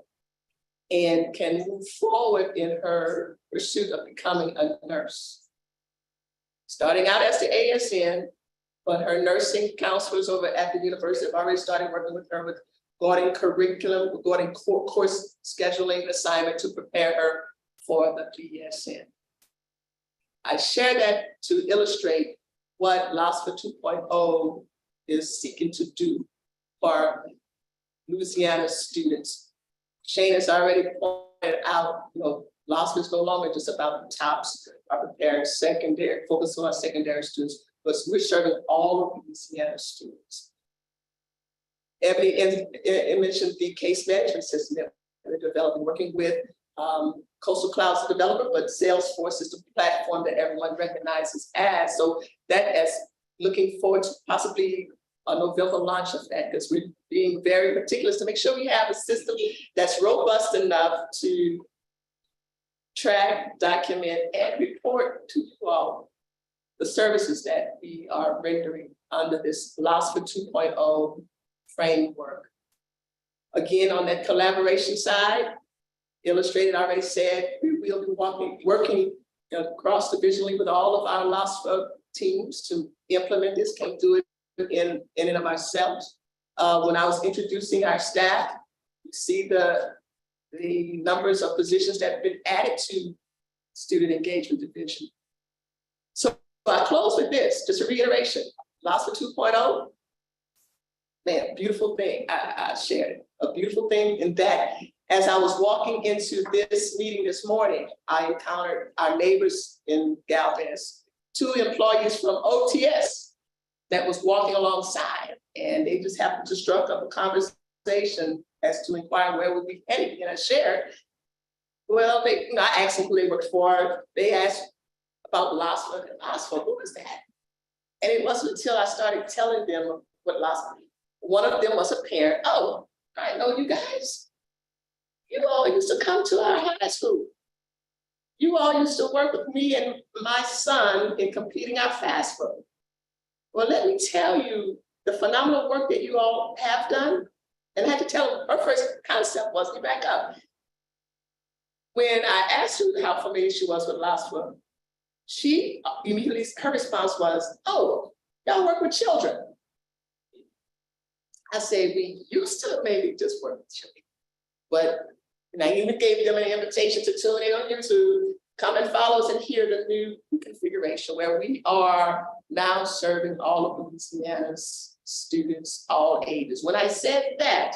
and can move forward in her pursuit of becoming a nurse. Starting out as the ASN, but her nursing counselors over at the university have already started working with her with regarding curriculum, regarding course scheduling assignment to prepare her for the BSN. I share that to illustrate what LOSFA 2.0 is seeking to do for Louisiana students. Shane has already pointed out, LOSFA is no longer just about the TOPS, are preparing secondary, focusing on secondary students, but we're serving all of Louisiana students. Ebony mentioned the case management system that we're developing, working with Coastal Cloud's developer, but Salesforce is the platform that everyone recognizes as. So that is looking forward to possibly a November launch of that, because we're being very meticulous to make sure we have a system that's robust enough to track, document, and report to you all the services that we are rendering under this LOSFA 2.0 framework. Again, on that collaboration side, Illustrated already said, we will be working cross-divisionally with all of our LOSFA teams to implement this. Can't do it in and of ourselves. When I was introducing our staff, you see the numbers of positions that have been added to student engagement division. So I close with this, just a reiteration, LOSFA 2.0, man, beautiful thing, I shared it. A beautiful thing in that, as I was walking into this meeting this morning, I encountered our neighbors in Galvez two employees from OTS that was walking alongside, and they just happened to struck up a conversation as to inquire where we'd be heading, and I shared. Well, I asked them who they worked for. They asked about LOSFA. LOSFA, who is that? And it wasn't until I started telling them what LOSFA. One of them was a parent. Oh, I know you guys. You all used to come to our high school. You all used to work with me and my son in completing our FAFSA. Well, let me tell you the phenomenal work that you all have done. And I had to tell them, her first concept was, let me back up. When I asked her how familiar she was with LOSFA, she immediately, her response was, oh, y'all work with children. I said, we used to maybe just work with children. But and I even gave them an invitation to tune in on YouTube, come and follow us and hear the new configuration where we are now serving all of Louisiana's students, all ages. When I said that,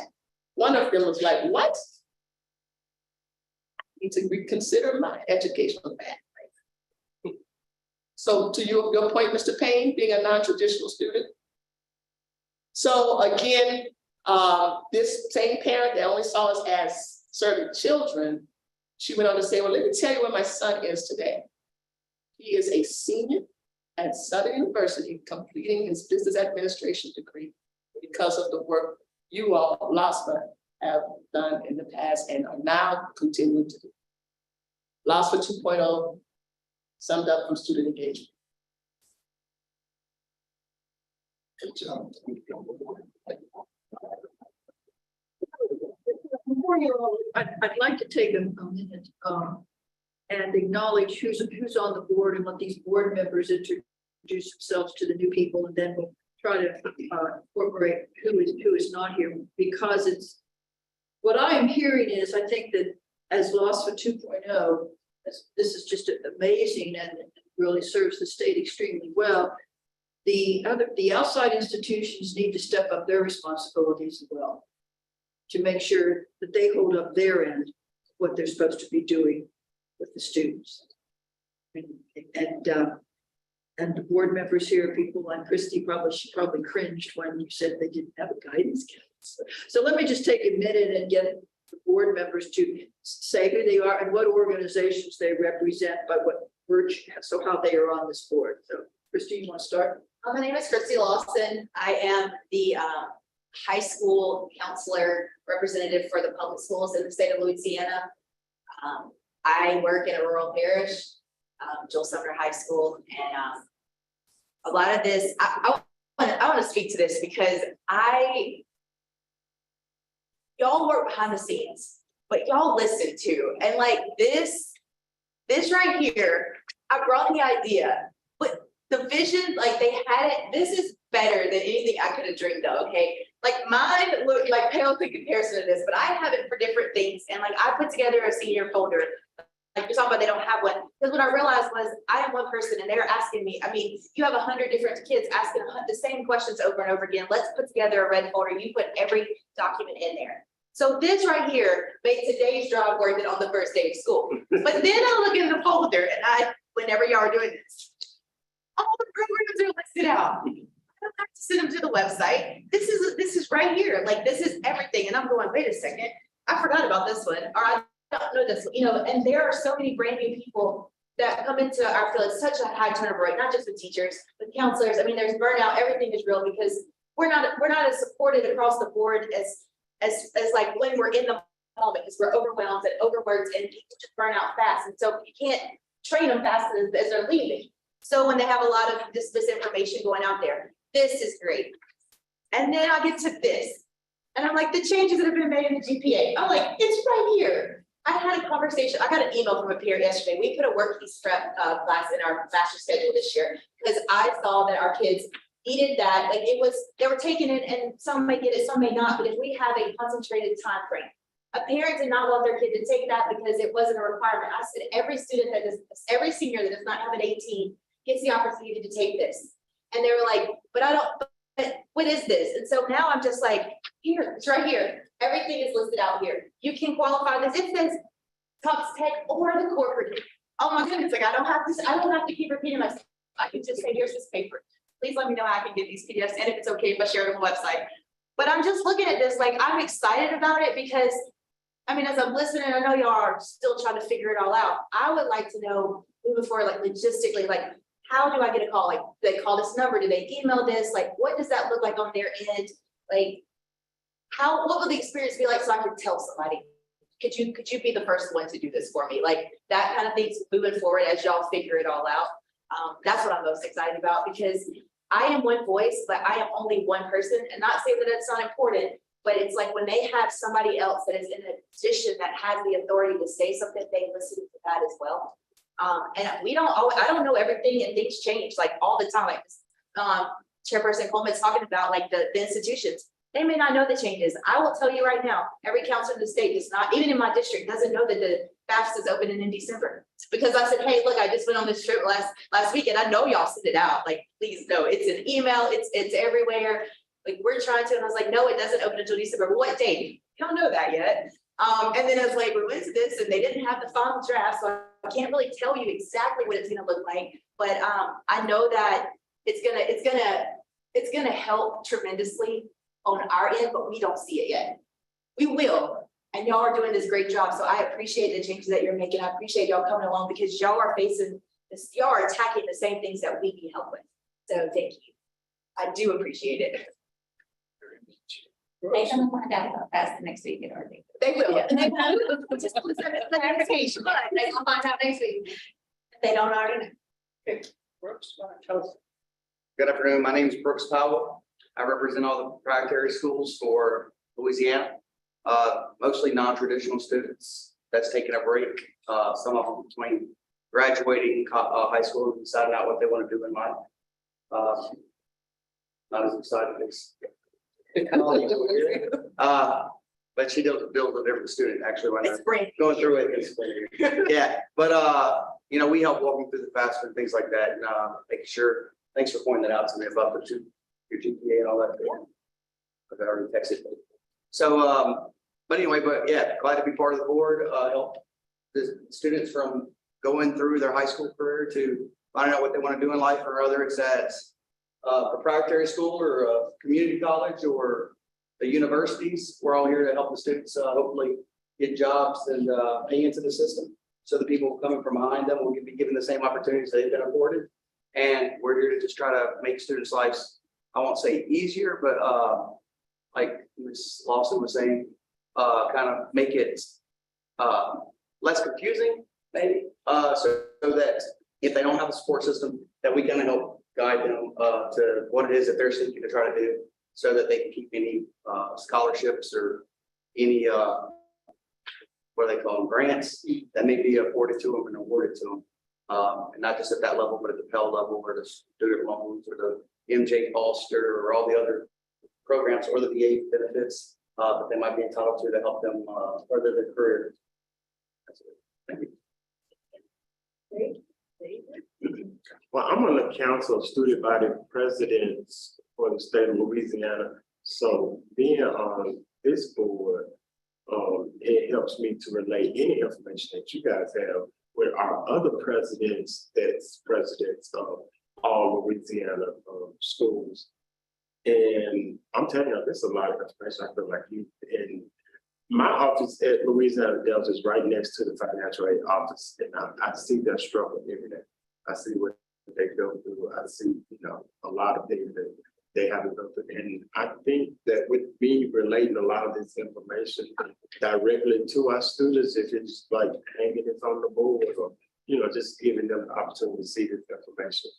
one of them was like, what? I need to reconsider my educational path. So to your point, Mr. Payne, being a non-traditional student. So again, this same parent that only saw us as serving children, she went on to say, well, let me tell you where my son is today. He is a senior at Southern University completing his business administration degree because of the work you all, LOSFA, have done in the past and are now continuing to do. LOSFA 2.0 summed up from student engagement. Good job. I'd like to take a minute and acknowledge who's on the board and let these board members introduce themselves to the new people, and then we'll try to incorporate who is not here, because it's what I am hearing is, I think that as LOSFA 2.0, this is just amazing and really serves the state extremely well. The outside institutions need to step up their responsibilities as well, to make sure that they hold up their end, what they're supposed to be doing with the students. And the board members here, people like Christy, she probably cringed when you said they didn't have a guidance counselor. So let me just take a minute and get the board members to say who they are and what organizations they represent, by what virtue, so how they are on this board. So Christy, you want to start? My name is Christy Lawson. I am the high school counselor representative for the public schools in the state of Louisiana. I work in a rural parish, Joel Sumner High School, and a lot of this, I want to speak to this because y'all work behind the scenes, but y'all listen too. And like this right here, I brought the idea, but the vision, like they had it, this is better than anything I could have dreamed of, okay? Like mine look like pales in comparison to this, but I have it for different things. And like I put together a senior folder, like you're talking about they don't have one. Because what I realized was I am one person and they're asking me, I mean, you have 100 different kids asking the same questions over and over again. Let's put together a red folder. You put every document in there. So this right here made today's job worth it on the first day of school. But then I look in the folder and whenever y'all are doing this, all the programs are listed out. I don't have to send them to the website. This is right here. Like this is everything. And I'm going, wait a second. I forgot about this one. Or I don't know this, and there are so many brand new people that come into our field. It's such a high turnover rate, not just with teachers, but counselors. I mean, there's burnout, everything is real because we're not as supported across the board as like when we're in the moment, because we're overwhelmed and overworked and people just burn out fast. And so you can't train them fast as they're leaving. So when they have a lot of this misinformation going out there, this is great. And then I get to this. And I'm like, the changes that have been made in the GPA. I'm like, it's right here. I had a conversation. I got an email from a peer yesterday. We put a work piece prep class in our master schedule this year because I saw that our kids needed that. Like they were taking it, and some may get it, some may not. But if we have a concentrated time frame, a parent did not want their kid to take that because it wasn't a requirement. I said every senior that does not have an 18 gets the opportunity to take this. And they were like, but what is this? And so now I'm just like, here, it's right here. Everything is listed out here. You can qualify this. It says Tufts Tech or the corporate. Oh my goodness, like I don't have to keep repeating myself. I can just say, here's this paper. Please let me know how I can get these PDFs, and if it's okay if I share it on the website. But I'm just looking at this, like, I'm excited about it because, I mean, as I'm listening, I know y'all are still trying to figure it all out. I would like to know, moving forward, like logistically, like, how do I get a call? Like, do they call this number? Do they email this? Like, what does that look like on their end? Like, what would the experience be like so I could tell somebody? Could you be the first one to do this for me? Like, that kind of thing's moving forward as y'all figure it all out. That's what I'm most excited about, because I am one voice, but I am only one person, and not saying that it's not important, but it's like when they have somebody else that is in a position that has the authority to say something, they listen to that as well. And we don't always, I don't know everything, and things change like all the time. Like Chairperson Coleman's talking about, like the institutions. They may not know the changes. I will tell you right now, every council in the state does not, even in my district, doesn't know that the FAFSA is opening in December. Because I said, hey, look, I just went on this trip last week, and I know y'all sent it out. Like, please know, it's an email, it's everywhere. Like, we're trying to, and I was like, no, it doesn't open until December. What date? You don't know that yet. And then I was like, we went to this, and they didn't have the final draft, so I can't really tell you exactly what it's gonna look like. But I know that it's gonna help tremendously on our end, but we don't see it yet. We will, and y'all are doing this great job. So I appreciate the changes that you're making. I appreciate y'all coming along, because y'all are facing this, y'all are attacking the same things that we need help with. So thank you. I do appreciate it. They're gonna find out how fast the next week it are. They will. And they will, just clarification, but they gonna find out next week. If they don't already know. Brooks, tell us. Good afternoon. My name is Brooks Powell. I represent all the proprietary schools for Louisiana, mostly non-traditional students that's taking a break. Some of them between graduating high school and deciding out what they want to do in life. Not as excited as. But she deals with a different student actually when It's great. going through it. Yeah, but you know, we help walking through the FAFSA and things like that, and making sure. Thanks for pointing that out to me about your GPA and all that. Yeah. I already texted. So, but anyway, but yeah, glad to be part of the board. Help the students from going through their high school career to finding out what they want to do in life, or whether it's at proprietary school or a community college or the universities. We're all here to help the students hopefully get jobs and pay into the system. So the people coming from behind them will be given the same opportunities they've been afforded. And we're here to just try to make students' lives, I won't say easier, but like Ms. Lawson was saying, kind of make it less confusing, maybe. So that if they don't have a support system, that we can help guide them to what it is that they're seeking to try to do, so that they can keep any scholarships or any what do they call them, grants that may be afforded to them and awarded to them. And not just at that level, but at the Pell level, or the student loans, or the MJ Foster, or all the other programs, or the VA benefits that they might be entitled to help them further their career. That's it. Thank you. Well, I'm on the council of student body presidents for the state of Louisiana. So being on this board, it helps me to relay any information that you guys have with our other presidents, that's presidents of all Louisiana schools. And I'm telling you, there's a lot of information. I feel like you, and my office at Louisiana Delta is right next to the financial aid office, and I see their struggle every day. I see what they go through. I see, you know, a lot of things that they have to go through. And I think that with me relating a lot of this information directly to our students, if it's like hanging it on the board, or, you know, just giving them the opportunity to see this information,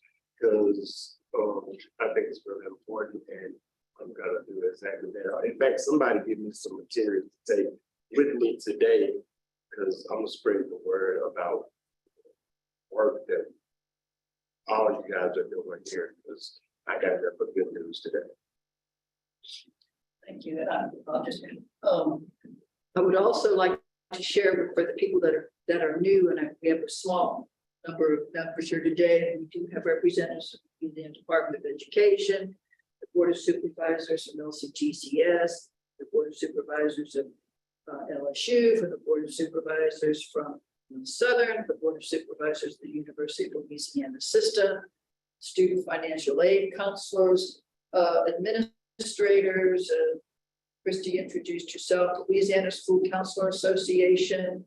because I think it's really important, and I'm gonna do exactly that. In fact, somebody give me some material to take with me today, because I'm gonna spread the word about work that all you guys are doing here, because I got there for good news today. Thank you. And I'll just, I would also like to share for the people that are new, and we have a small number of members here today. We do have representatives from the Department of Education, the Board of Supervisors from LCGCS, the Board of Supervisors of LSU, from the Board of Supervisors from Southern, the Board of Supervisors of the University of Louisiana System, student financial aid counselors, administrators, Christy introduced herself, Louisiana School Counselor Association.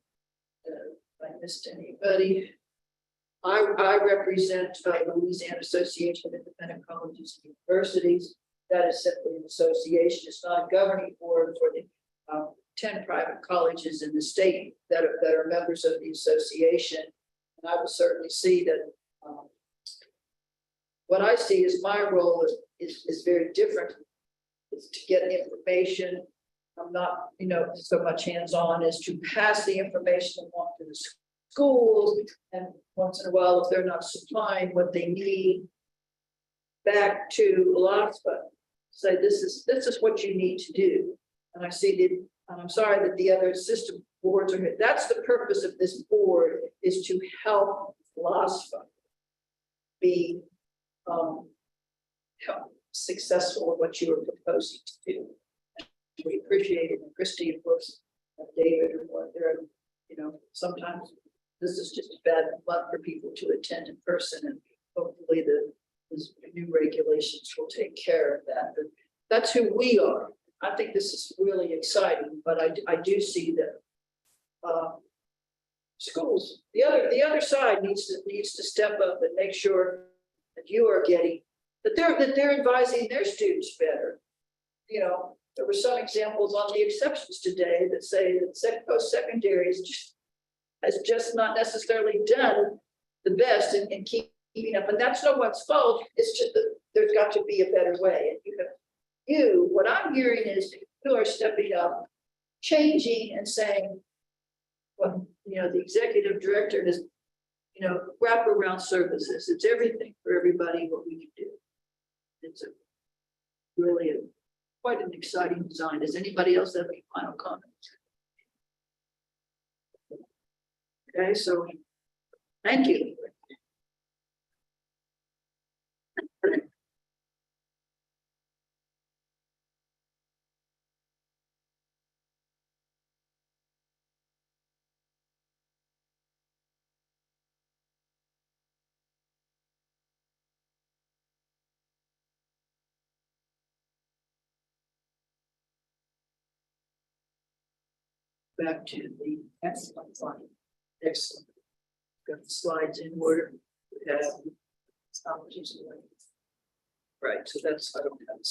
If I missed anybody. I represent the Louisiana Association of Independent Colleges and Universities. That is simply an association. It's not a governing board for the 10 private colleges in the state that are members of the association. And I will certainly see that what I see as my role is very different. It's to get the information. I'm not, so much hands-on as to pass the information along to the schools. And once in a while, if they're not supplying what they need back to LOSFA, say, this is what you need to do. And I see and I'm sorry that the other system boards are here. That's the purpose of this board, is to help LOSFA be successful in what you are proposing to do. We appreciate it. And Christy, of course, David, or there, sometimes this is just a bad month for people to attend in person, and hopefully the new regulations will take care of that. But that's who we are. I think this is really exciting, but I do see that schools, the other side needs to step up and make sure that you are getting that they're advising their students better. There were some examples on the exceptions today that say that post-secondary has just not necessarily done the best in keeping up, and that's no one's fault. It's just that there's got to be a better way. And what I'm hearing is you are stepping up, changing, and saying, well, the executive director has, wraparound services. It's everything for everybody what we can do. It's really quite an exciting design. Does anybody else have any final comments? Okay, so thank you. Back to the next slide. Excellent. Got the slides in order. We have right, so that's, I don't have a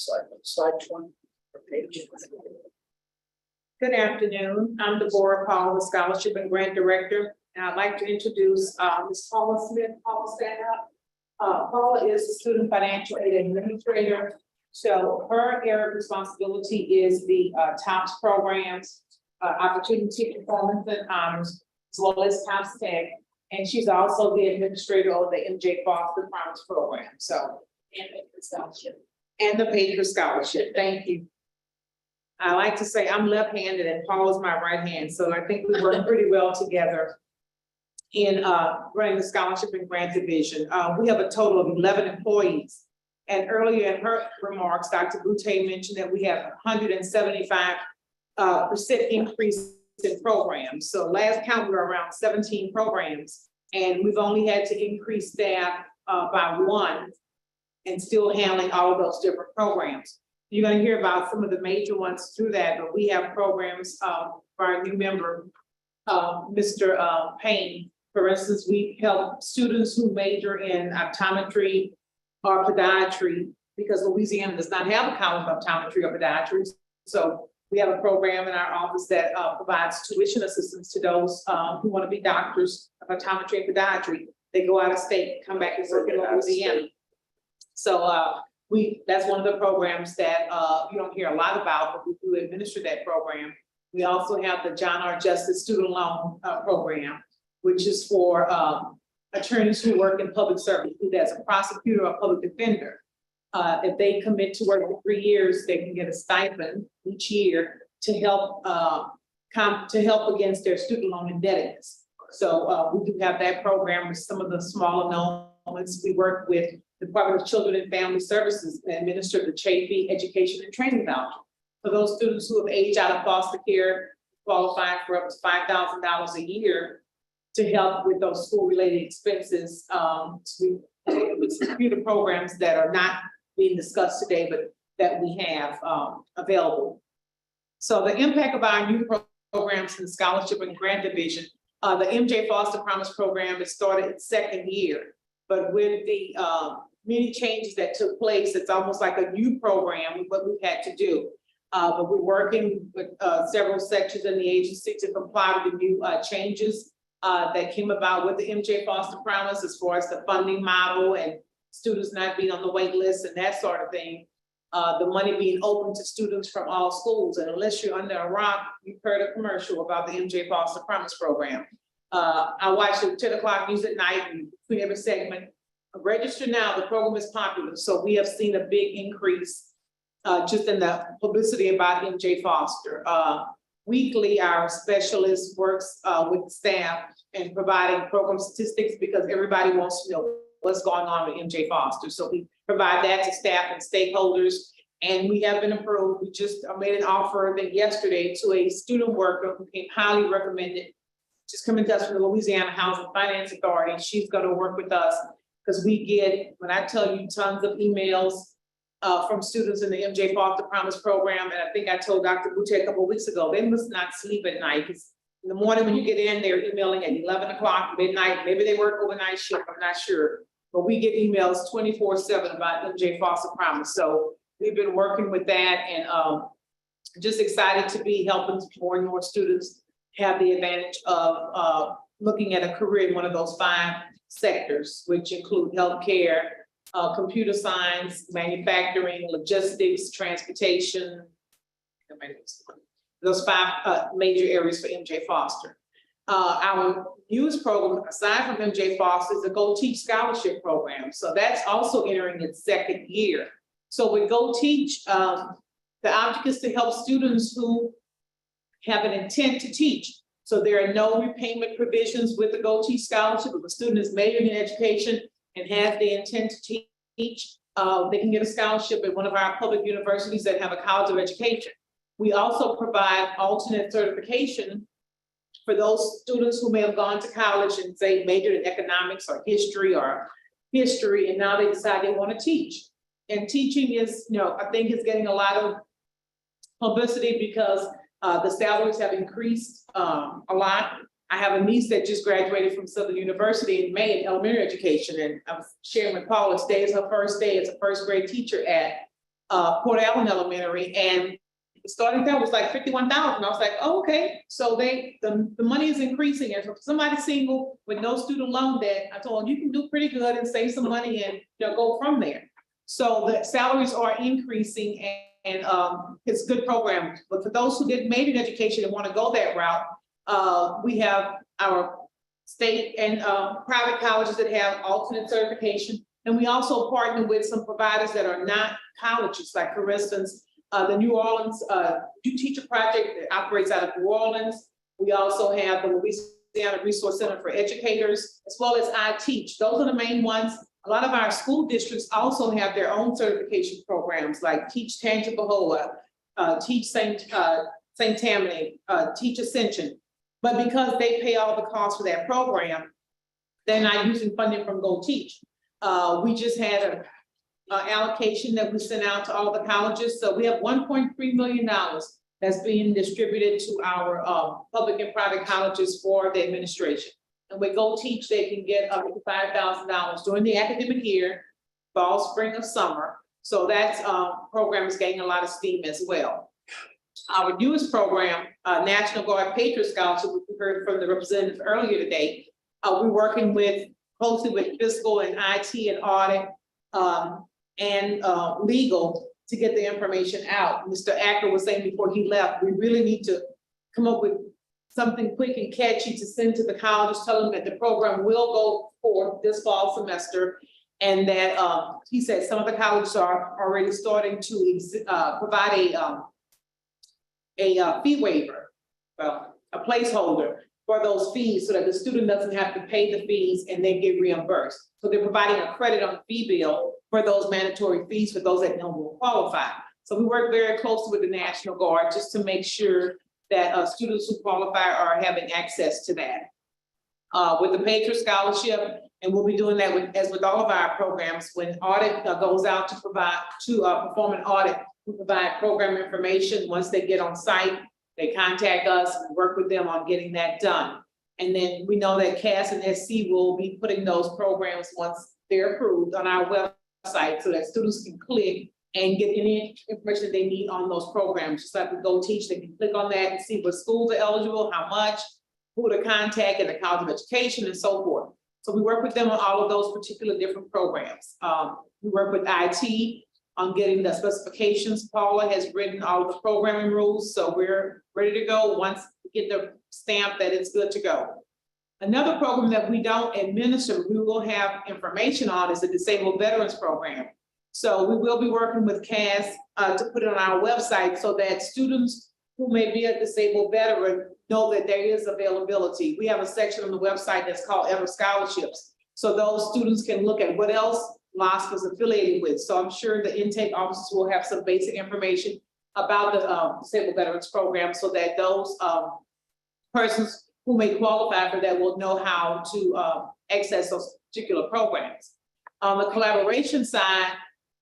slide 20 or page. Good afternoon. I'm Deborah Paul, the Scholarship and Grant Director, and I'd like to introduce Ms. Paula Smith. Paula, stand up. Paula is a student financial aid administrator. So her area of responsibility is the TOPS programs, Opportunity Performance and Honors, as well as TOPS Tech. And she's also the administrator of the MJ Foster Promise Program. So, and the scholarship. And the Paid for Scholarship. Thank you. I like to say I'm left-handed and Paul is my right hand. So I think we work pretty well together in running the Scholarship and Grant Division. We have a total of 11 employees. And earlier in her remarks, Dr. Boutte mentioned that we have 175% increase in programs. So last count, we were around 17 programs, and we've only had to increase staff by 1 and still handling all of those different programs. You're going to hear about some of the major ones through that, but we have programs for our new member, Mr. Payne. For instance, we help students who major in optometry or podiatry, because Louisiana does not have a college of optometry or podiatry. So we have a program in our office that provides tuition assistance to those who want to be doctors of optometry and podiatry. They go out of state, come back and work in Louisiana. So that's one of the programs that you don't hear a lot about, but we do administer that program. We also have the John R. Justice Student Loan Program, which is for attorneys who work in public service, either as a prosecutor or public defender. If they commit to work for 3 years, they can get a stipend each year to help against their student loan indebtedness. So we do have that program with some of the smaller ones. We work with the Department of Children and Family Services and administer the Chafee Education and Training Voucher. For those students who have aged out of foster care, qualify for up to $5,000 a year to help with those school-related expenses. We with computer programs that are not being discussed today, but that we have available. So the impact of our new programs in the scholarship and grant division, the MJ Foster Promise Program has started its second year, but with the many changes that took place, it's almost like a new program, what we've had to do. But we're working with several sections in the agency to comply with the new changes that came about with the MJ Foster Promise as far as the funding model and students not being on the wait list and that sort of thing. The money being open to students from all schools. And unless you're under a rock, you've heard a commercial about the MJ Foster Promise Program. I watch the 10 o'clock news at night and between every segment. Register now, the program is popular. So we have seen a big increase just in the publicity about MJ Foster. Weekly, our specialist works with staff and providing program statistics because everybody wants to know what's going on with MJ Foster. So we provide that to staff and stakeholders, and we have been approved. We just made an offer, I think yesterday, to a student worker who came highly recommended. Just coming to us from the Louisiana Housing Finance Authority. She's going to work with us because we get, when I tell you, tons of emails from students in the MJ Foster Promise Program. And I think I told Dr. Boucher a couple of weeks ago, they must not sleep at night because in the morning when you get in, they're emailing at 11 o'clock, midnight. Maybe they work overnight shift, I'm not sure. But we get emails 24/7 about MJ Foster Promise. So we've been working with that and just excited to be helping more and more students have the advantage of looking at a career in one of those 5 sectors, which include healthcare, computer science, manufacturing, logistics, transportation. Those 5 major areas for MJ Foster. Our newest program, aside from MJ Foster, is the Go Teach Scholarship Program. So that's also entering its second year. So with Go Teach, the object is to help students who have an intent to teach. So there are no repayment provisions with the Go Teach Scholarship. If a student is majoring in education and has the intent to teach, they can get a scholarship at one of our public universities that have a college of education. We also provide alternate certification for those students who may have gone to college and say majored in economics or history, and now they decide they want to teach. And teaching is, I think it's getting a lot of publicity because the salaries have increased a lot. I have a niece that just graduated from Southern University in May in elementary education, and I was sharing with Paula, today is her first day as a first grade teacher at Port Allen Elementary, and the starting salary was like $51,000. I was like, oh, okay. So the money is increasing, and for somebody single with no student loan debt, I told them you can do pretty good and save some money and go from there. So the salaries are increasing, and it's a good program. But for those who didn't major in education and want to go that route, we have our state and private colleges that have alternate certification. And we also partner with some providers that are not colleges, like for instance, the New Orleans New Teacher Project that operates out of New Orleans. We also have the Louisiana Resource Center for Educators, as well as I Teach. Those are the main ones. A lot of our school districts also have their own certification programs, like Teach Tangipahoa, Teach St. Tammany, Teach Ascension. But because they pay all the costs for that program, they're not using funding from Go Teach. We just had an allocation that we sent out to all the colleges. So we have $1.3 million that's being distributed to our public and private colleges for the administration. And with Go Teach, they can get up to $5,000 during the academic year, fall, spring, or summer. So that program is gaining a lot of steam as well. Our newest program, National Guard Patriot Scholarship, which we heard from the representative earlier today, we're working closely with fiscal and IT and audit and legal to get the information out. Mr. Acker was saying before he left, we really need to come up with something quick and catchy to send to the colleges, tell them that the program will go forth this fall semester, and that he said some of the colleges are already starting to provide a fee waiver, a placeholder for those fees so that the student doesn't have to pay the fees and they get reimbursed. So they're providing a credit on the fee bill for those mandatory fees for those that don't qualify. So we work very closely with the National Guard just to make sure that students who qualify are having access to that. With the Patriot Scholarship, And we'll be doing that with, as with all of our programs, when audit goes out to perform an audit, we provide program information. Once they get on site, they contact us, and work with them on getting that done. And then we know that CAS and SC will be putting those programs, once they're approved, on our website so that students can click and get any information that they need on those programs. Just like we Go Teach, they can click on that and see what schools are eligible, how much, who to contact, and the College of Education, and so forth. So we work with them on all of those particular different programs. We work with IT on getting the specifications. Paula has written all of the programming rules, so we're ready to go once we get the stamp that it's good to go. Another program that we don't administer, we will have information on, is the Disabled Veterans Program. So we will be working with CAS to put it on our website so that students who may be a disabled veteran know that there is availability. We have a section on the website that's called Ever Scholarships. So those students can look at what else LOSFA is affiliated with. So I'm sure the intake officers will have some basic information about the Disabled Veterans Program so that those persons who may qualify for that will know how to access those particular programs. On the collaboration side,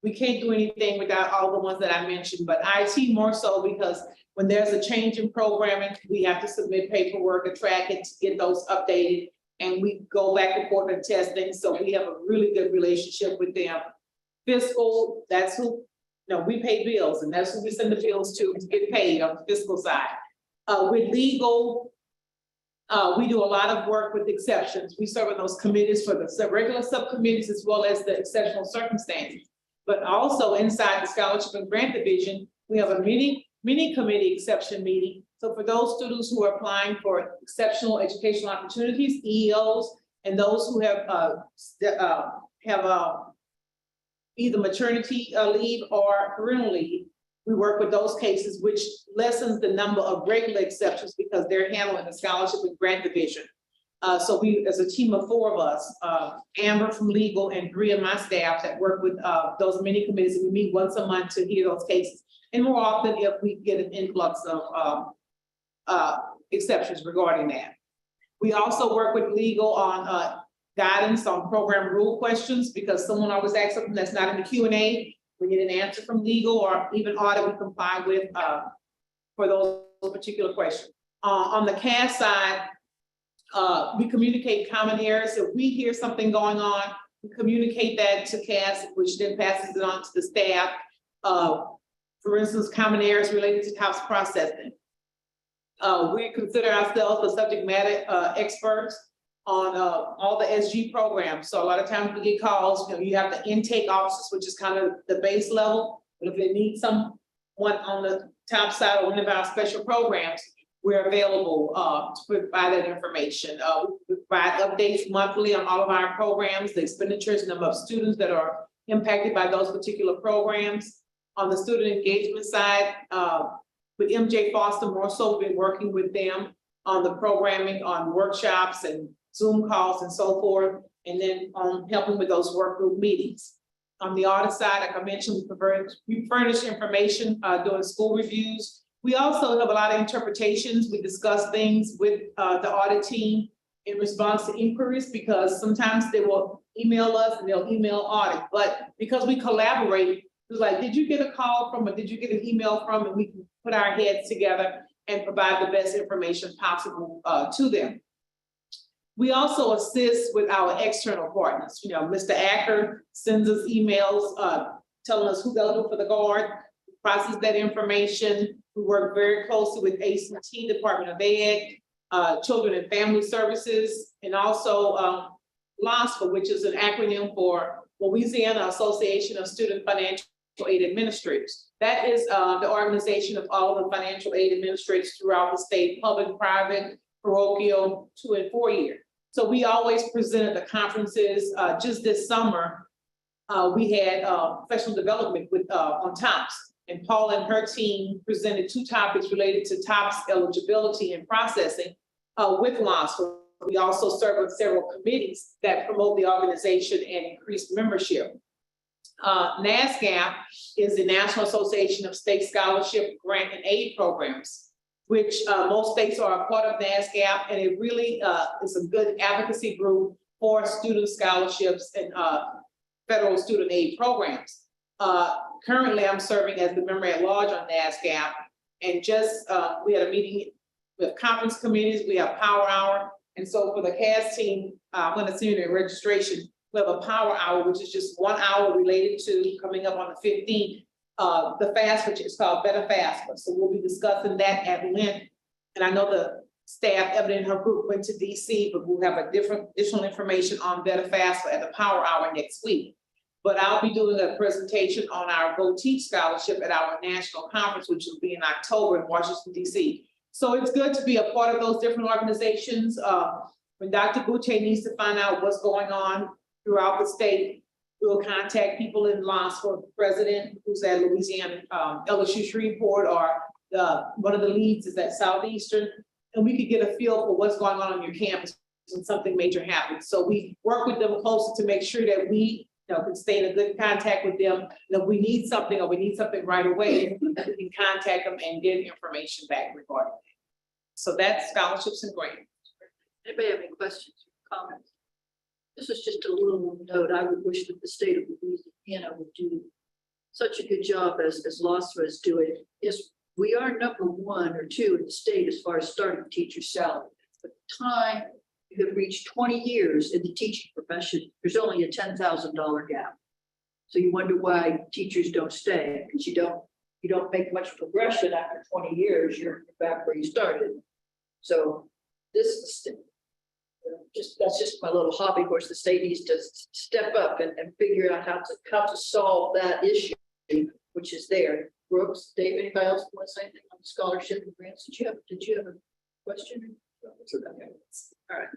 we can't do anything without all the ones that I mentioned, but IT more so, because when there's a change in programming, we have to submit paperwork and track it to get those updated. And we go back and forth and testing. So we have a really good relationship with them. Fiscal, that's who, we pay bills, and that's who we send the bills to get paid on the fiscal side. With legal, we do a lot of work with exceptions. We serve on those committees for the regular subcommittees as well as the exceptional circumstances. But also inside the Scholarship and Grant Division, we have a mini committee exception meeting. So for those students who are applying for exceptional educational opportunities, EEOs, and those who have either maternity leave or parental leave, we work with those cases, which lessens the number of regular exceptions because they're handling the Scholarship and Grant Division. So we, as a team of 4 of us, Amber from legal and 3 of my staff that work with those mini committees, and we meet once a month to hear those cases. And more often if we get an influx of exceptions regarding that. We also work with legal on guidance on program rule questions, because someone always asks something that's not in the Q&A. We get an answer from legal or even audit we comply with for those particular questions. On the CAS side, we communicate common errors. If we hear something going on, we communicate that to CAS, which then passes it on to the staff. For instance, common errors related to house processing. We consider ourselves the subject matter experts on all the SG programs. So a lot of times we get calls, you have the intake officers, which is kind of the base level. But if they need someone on the top side of one of our special programs, we're available to provide that information. We provide updates monthly on all of our programs, the expenditures, number of students that are impacted by those particular programs. On the student engagement side, with MJ Foster, more so we've been working with them on the programming, on workshops and Zoom calls and so forth, and then on helping with those work group meetings. On the audit side, like I mentioned, we furnish information during school reviews. We also have a lot of interpretations. We discuss things with the audit team in response to inquiries, because sometimes they will email us and they'll email audit. But because we collaborate, it's like, did you get a call from, or did you get an email from, and we can put our heads together and provide the best information possible to them. We also assist with our external partners. Mr. Acker sends us emails telling us who's eligible for the guard, process that information. We work very closely with ACT, Department of Ed, Children and Family Services, and also LOSFA, which is an acronym for Louisiana Association of Student Financial Aid Administrators. That is the organization of all the financial aid administrators throughout the state, public, private, parochial, 2- and 4-year. So we always present at the conferences. Just this summer, we had professional development with on TOPS, and Paula and her team presented 2 topics related to TOPS eligibility and processing with LOSFA. We also serve on several committees that promote the organization and increase membership. NASGAP is the National Association of State Scholarship, Grant, and Aid Programs, which most states are a part of NASGAP, and it really is a good advocacy group for student scholarships and federal student aid programs. Currently, I'm serving as the member at large on NASGAP, and just we had a meeting with conference committees. We have Power Hour, and so for the CAS team, I'm going to send you the registration. We have a Power Hour, which is just 1 hour related to coming up on the 15th. The fast, which is called Better FAFSA. So we'll be discussing that at length. And I know the staff, Evelyn and her group went to DC, but we'll have a different additional information on Better FAFSA at the Power Hour next week. But I'll be doing a presentation on our Go Teach Scholarship at our national conference, which will be in October in Washington, DC. So it's good to be a part of those different organizations. When Dr. Boutte needs to find out what's going on throughout the state, we'll contact people in LOSFA, president who's at Louisiana, LSU Shreveport, or one of the leads is at Southeastern, and we could get a feel for what's going on your campus when something major happens. So we work with them closely to make sure that we can stay in a good contact with them. And if we need something or we need something right away, we can contact them and get information back regarding that. So that's scholarships and grants. Anybody have any questions or comments? This is just a little note. I would wish that the state of Louisiana would do such a good job as LOSFA is doing. Yes, we are number 1 or 2 in the state as far as starting teacher salary. But the time you have reached 20 years in the teaching profession, there's only a $10,000 gap. So you wonder why teachers don't stay, because you don't make much progression after 20 years. You're back where you started. So this is that's just my little hobby horse. The state needs to step up and figure out how to solve that issue, which is there. Brooks, Dave, anybody else want to say anything on scholarship and grants? Did you have a question? Okay. All right.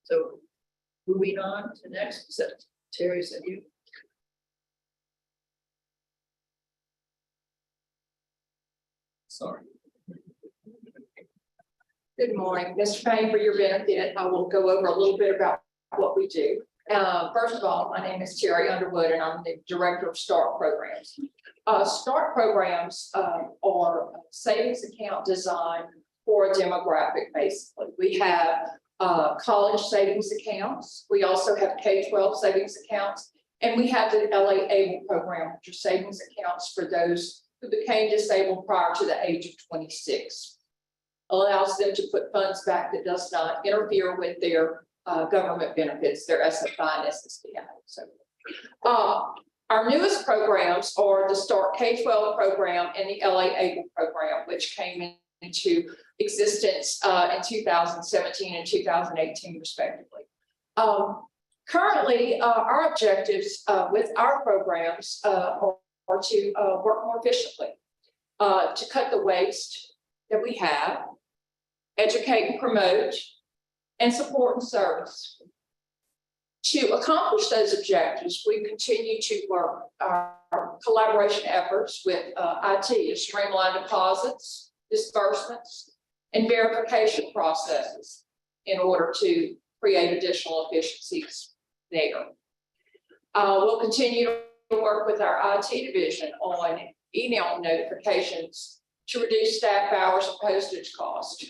So moving on to next, is that Terry, is that you? Sorry. Good morning, Mr. Payne, for your benefit, I will go over a little bit about what we do. First of all, my name is Terry Underwood, and I'm the Director of START programs. START programs are savings account designed for a demographic, basically. We have college savings accounts. We also have K-12 savings accounts, and we have the LA ABLE program, which are savings accounts for those who became disabled prior to the age of 26. Allows them to put funds back that does not interfere with their government benefits, their SFI and SSDI. So, our newest programs are the START K-12 program and the LA ABLE program, which came into existence in 2017 and 2018, respectively. Currently, our objectives with our programs are to work more efficiently, to cut the waste that we have, educate and promote, and support and service. To accomplish those objectives, we continue to work our collaboration efforts with IT to streamline deposits, disbursements, and verification processes in order to create additional efficiencies there. We'll continue to work with our IT division on email notifications to reduce staff hours and postage costs.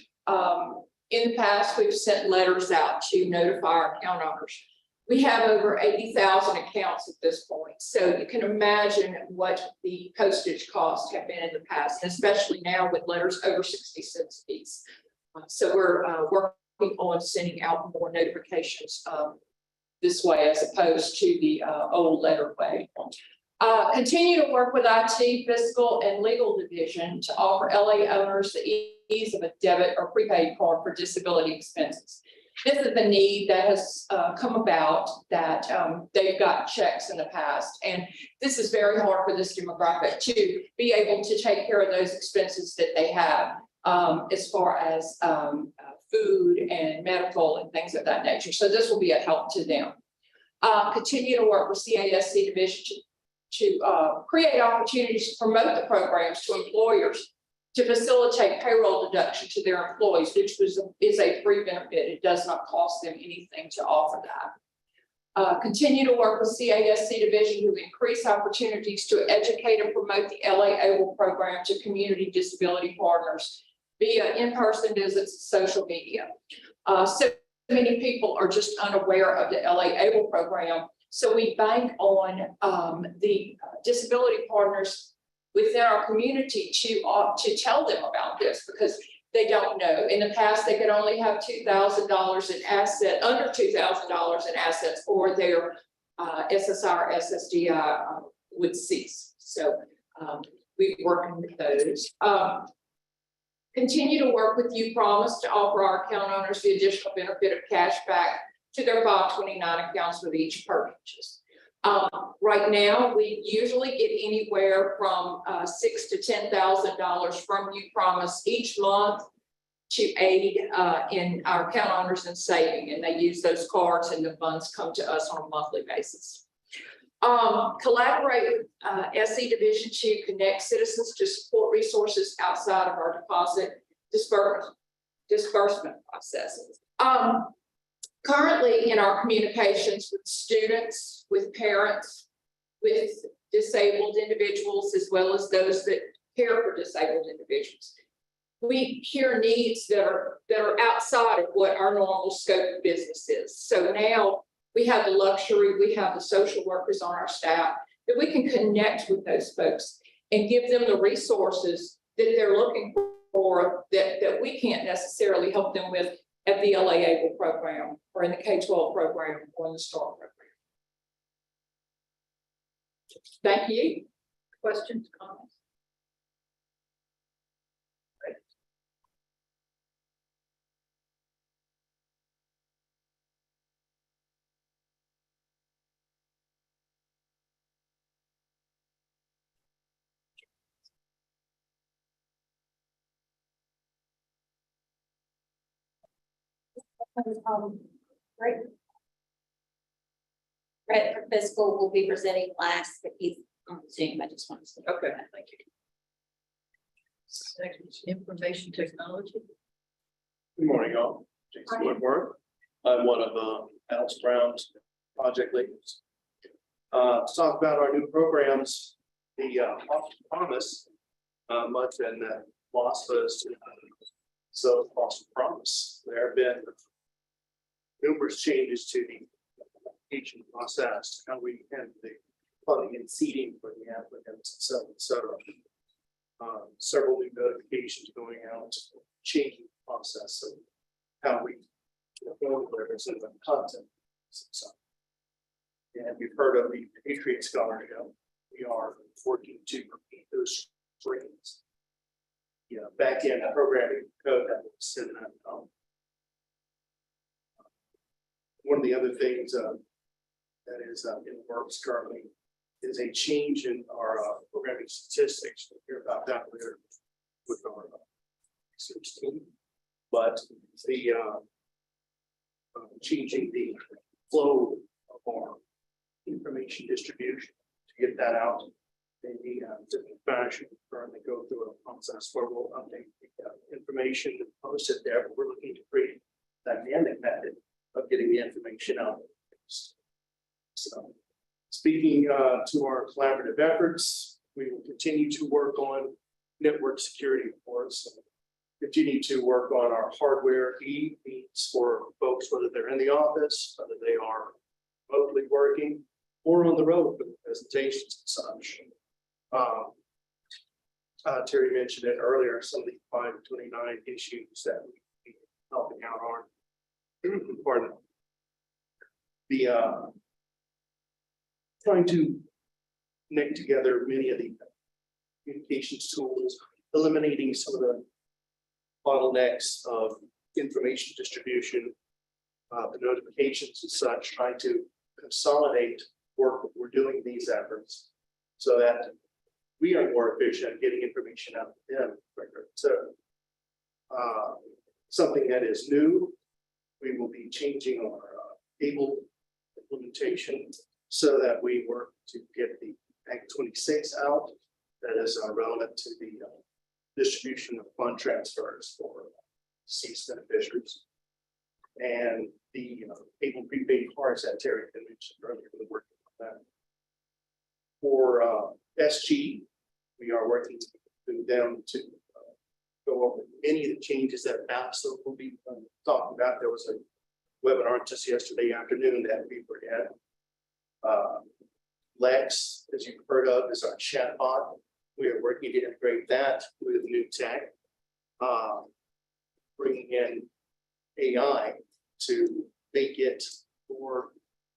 In the past, we've sent letters out to notify our account owners. We have over 80,000 accounts at this point. So you can imagine what the postage costs have been in the past, especially now with letters over 60 cents a piece. So we're working on sending out more notifications this way as opposed to the old letter way. Continue to work with IT, fiscal, and legal division to offer LA owners the ease of a debit or prepaid card for disability expenses. This is a need that has come about that they've got checks in the past. And this is very hard for this demographic to be able to take care of those expenses that they have as far as food and medical and things of that nature. So this will be a help to them. Continue to work with CASC division to create opportunities to promote the programs to employers to facilitate payroll deduction to their employees, which is a free benefit. It does not cost them anything to offer that. Continue to work with CASC division to increase opportunities to educate and promote the LA ABLE program to community disability partners via in-person visits, social media. many people are just unaware of the LA Able program. So we bank on the disability partners within our community to tell them about this, because they don't know. In the past, they could only have $2,000 in asset, under $2,000 in assets, or their SSI or SSDI would cease. So we're working with those. Continue to work with You Promise to offer our account owners the additional benefit of cash back to their 529 accounts with each purchase. Right now, we usually get anywhere from $6,000 to $10,000 from You Promise each month to aid in our account owners in saving, and they use those cards and the funds come to us on a monthly basis. Collaborate with SE Division to connect citizens to support resources outside of our deposit disbursement processes. Currently in our communications with students, with parents, with disabled individuals, as well as those that care for disabled individuals, we hear needs that are outside of what our normal scope of business is. So now we have the luxury, we have the social workers on our staff, that we can connect with those folks and give them the resources that they're looking for that we can't necessarily help them with at the LA Able program, or in the K-12 program, or in the STAR program. Thank you. Questions, comments? Right. Brett for fiscal will be presenting last, but he's on Zoom. I just want to say. Okay, thank you. Next is information technology. Good morning, y'all. Jason Woodward. I'm one of Alice Brown's project leaders. To talk about our new programs, the Promise, much in LOSFA's, so Foster Promise. There have been numerous changes to the application process, how we handle the funding and seeding for the applicants, et cetera. Several new notifications going out, changing the process of how we build represent the content. And we've heard of the Patriot Scholarship. We are working to complete those screens. Back in the programming code that was in that. One of the other things that is in the works currently is a change in our programming statistics. We'll hear about that later with our research team. But the changing the flow of our information distribution to get that out in the different fashion. Currently go through a process where we'll update the information and post it there, but we're looking to create a dynamic method of getting the information out. So, speaking to our collaborative efforts, we will continue to work on network security, of course. Continue to work on our hardware needs for folks, whether they're in the office, whether they are remotely working, or on the road for the presentations and such. Terry mentioned it earlier, some of the 529 issues that we're helping out on. Pardon. The trying to connect together many of the communications tools, eliminating some of the bottlenecks of information distribution, the notifications and such, trying to consolidate work that we're doing these efforts so that we are more efficient at getting information out to them quicker. So something that is new, we will be changing our Able implementation so that we work to get the Act 26 out. That is relevant to the distribution of fund transfers for deceased beneficiaries. And the Able prepaid cards that Terry mentioned earlier, we're working on that. For SG, we are working with them to go over many of the changes that absolutely will be talked about. There was a webinar just yesterday afternoon that we were at. Lex, as you've heard of, is our chatbot. We are working to integrate that with new tech. Bringing in AI to make it more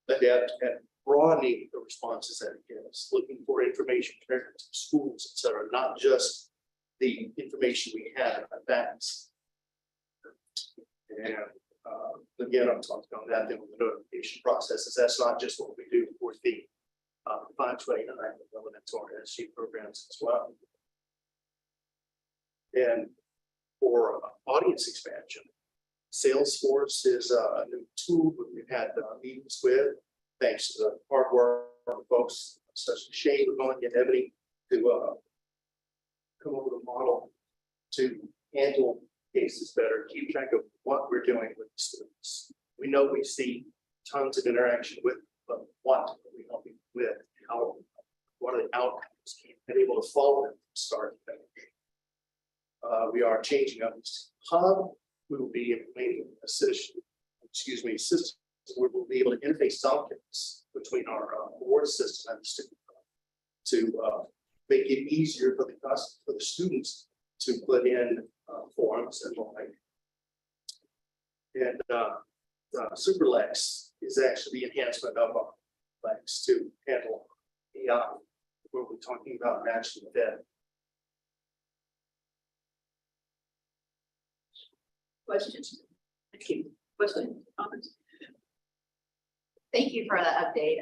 adept at broadening the responses that it gives, looking for information connected to schools, et cetera, not just the information we have in our facts. And again, I'm talking on that then with the notification processes. That's not just what we do for the 529 relevant to our SG programs as well. And for audience expansion, Salesforce is a new tool that we've had meetings with, thanks to the hard work of folks such as Shane, Levon, and Ebony, to come up with a model to handle cases better, keep track of what we're doing with the students. We know we see tons of interaction with, but what are we helping with? How, what are the outcomes? And able to follow them from start to finish. We are changing up this hub. We will be implementing a system where we'll be able to interface documents between our board system and the student to make it easier for the students to put in forms and the like. And SuperLex is actually the enhancement of our Lex to handle AI, where we're talking about matching that. Questions? Thank you. Questions, comments? Thank you for the update.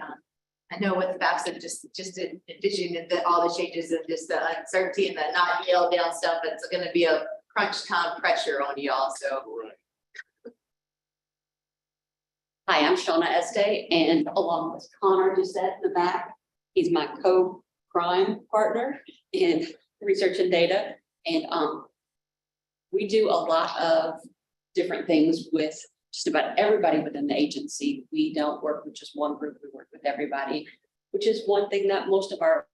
I know with FAFSA, just envisioning all the changes and just the uncertainty and the not nailed down stuff, it's going to be a crunch time pressure on y'all. So Hi, I'm Shauna Este, and along with Connor Doucette in the back, he's my co-crime partner in research and data. And we do a lot of different things with just about everybody within the agency. We don't work with just one group, we work with everybody, which is one thing that most of our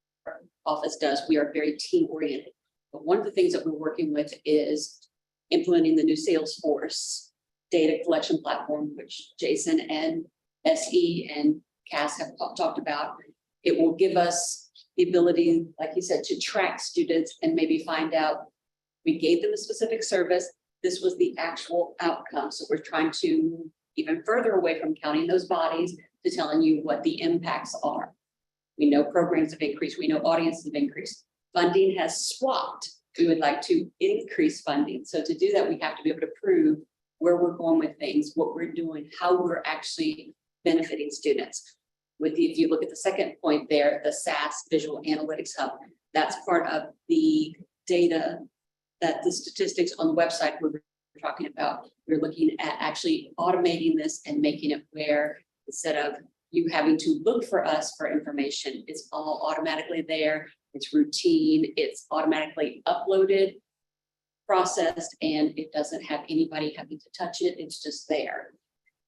office does. We are very team oriented. But one of the things that we're working with is implementing the new Salesforce data collection platform, which Jason and SE and Cass have talked about. It will give us the ability, like you said, to track students and maybe find out, we gave them a specific service, this was the actual outcome. So we're trying to even further away from counting those bodies to telling you what the impacts are. We know programs have increased, we know audiences have increased. Funding has swapped. We would like to increase funding. So to do that, we have to be able to prove where we're going with things, what we're doing, how we're actually benefiting students. If you look at the second point there, the SAS Visual Analytics Hub, that's part of the data that the statistics on the website we're talking about. We're looking at actually automating this and making it where instead of you having to look for us for information, it's all automatically there. It's routine, it's automatically uploaded, processed, and it doesn't have anybody having to touch it. It's just there.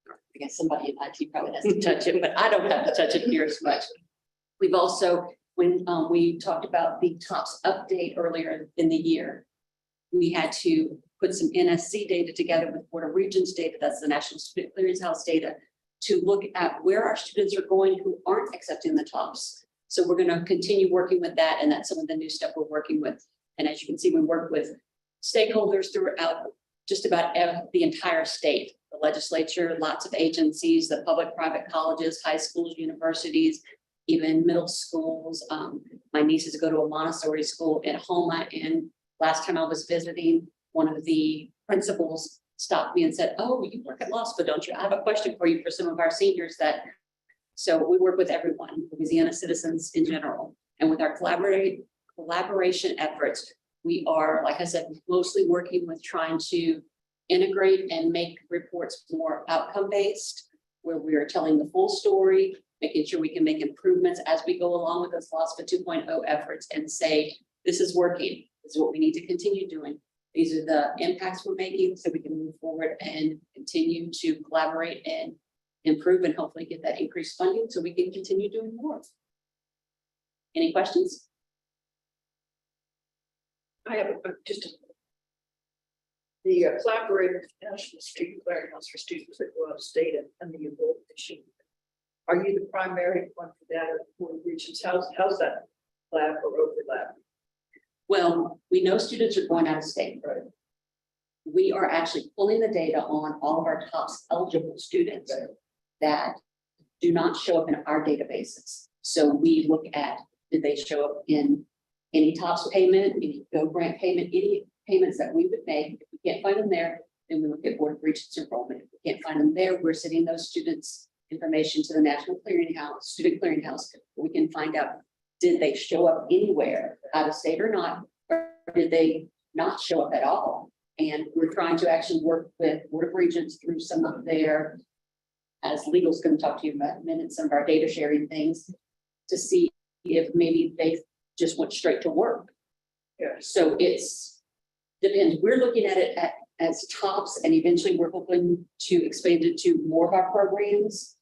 I guess somebody in IT probably has to touch it, but I don't have to touch it near as much. We've also, when we talked about the TOPS update earlier in the year, we had to put some NSC data together with Board of Regents data, that's the National Student Clearinghouse data, to look at where our students are going who aren't accepting the TOPS. So we're going to continue working with that, and that's some of the new stuff we're working with. And as you can see, we work with stakeholders throughout just about the entire state, the legislature, lots of agencies, the public-private colleges, high schools, universities, even middle schools. My nieces go to a Montessori school at Homa, and last time I was visiting, one of the principals stopped me and said, "Oh, you work at LOSFA, don't you? I have a question for you for some of our seniors that." So we work with everyone, Louisiana citizens in general, and with our collaboration efforts, we are, like I said, mostly working with trying to integrate and make reports more outcome-based, where we are telling the full story, making sure we can make improvements as we go along with those LOSFA 2.0 efforts and say, this is working, this is what we need to continue doing. These are the impacts we're making so we can move forward and continue to collaborate and improve and hopefully get that increased funding so we can continue doing more. Any questions? I have just the collaborative national student clearinghouse for students that go out of state and the enrollment issue. Are you the primary one for that or for the regions? How's that lab or overlap? Well, we know students are going out of state. Right. We are actually pulling the data on all of our top eligible students that do not show up in our databases. So we look at, did they show up in any TOPS payment, any Go Grant payment, any payments that we would make? If we can't find them there, then we look at Board of Regents enrollment. If we can't find them there, we're sending those students information to the National Clearinghouse, Student Clearinghouse. We can find out, did they show up anywhere out of state or not, or did they not show up at all? And we're trying to actually work with Board of Regents through some of their, as legal's going to talk to you about in a minute, some of our data sharing things to see if maybe they just went straight to work. Yeah. So it's depends. We're looking at it as TOPS, and eventually we're hoping to expand it to more of our programs.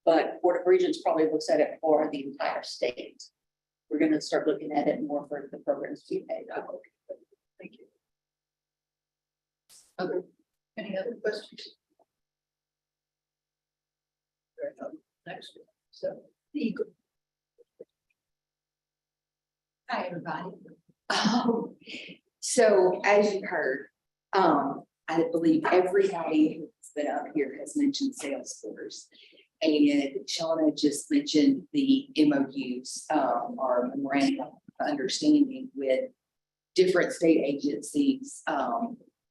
But Board of Regents probably looks at it for the entire state. We're going to start looking at it more for the programs we pay. Thank you. Okay, any other questions? Very good. Next, so Eagle. Hi, everybody. So as you heard, I believe everybody who's been up here has mentioned Salesforce. And Shauna just mentioned the MOUs, our memorandum of understanding with different state agencies,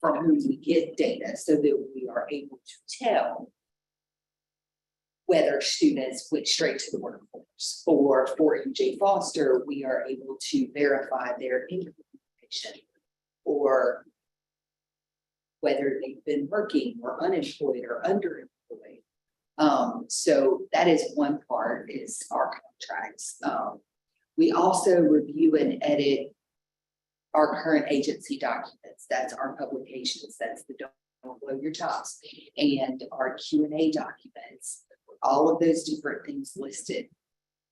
from whom we get data so that we are able to tell whether students went straight to the workforce. Or for MJ Foster, we are able to verify their income information or whether they've been working or unemployed or underemployed. So that is one part, is our contracts. We also review and edit our current agency documents. That's our publications. That's the Don't Blow Your Tops and our Q&A documents. All of those different things listed.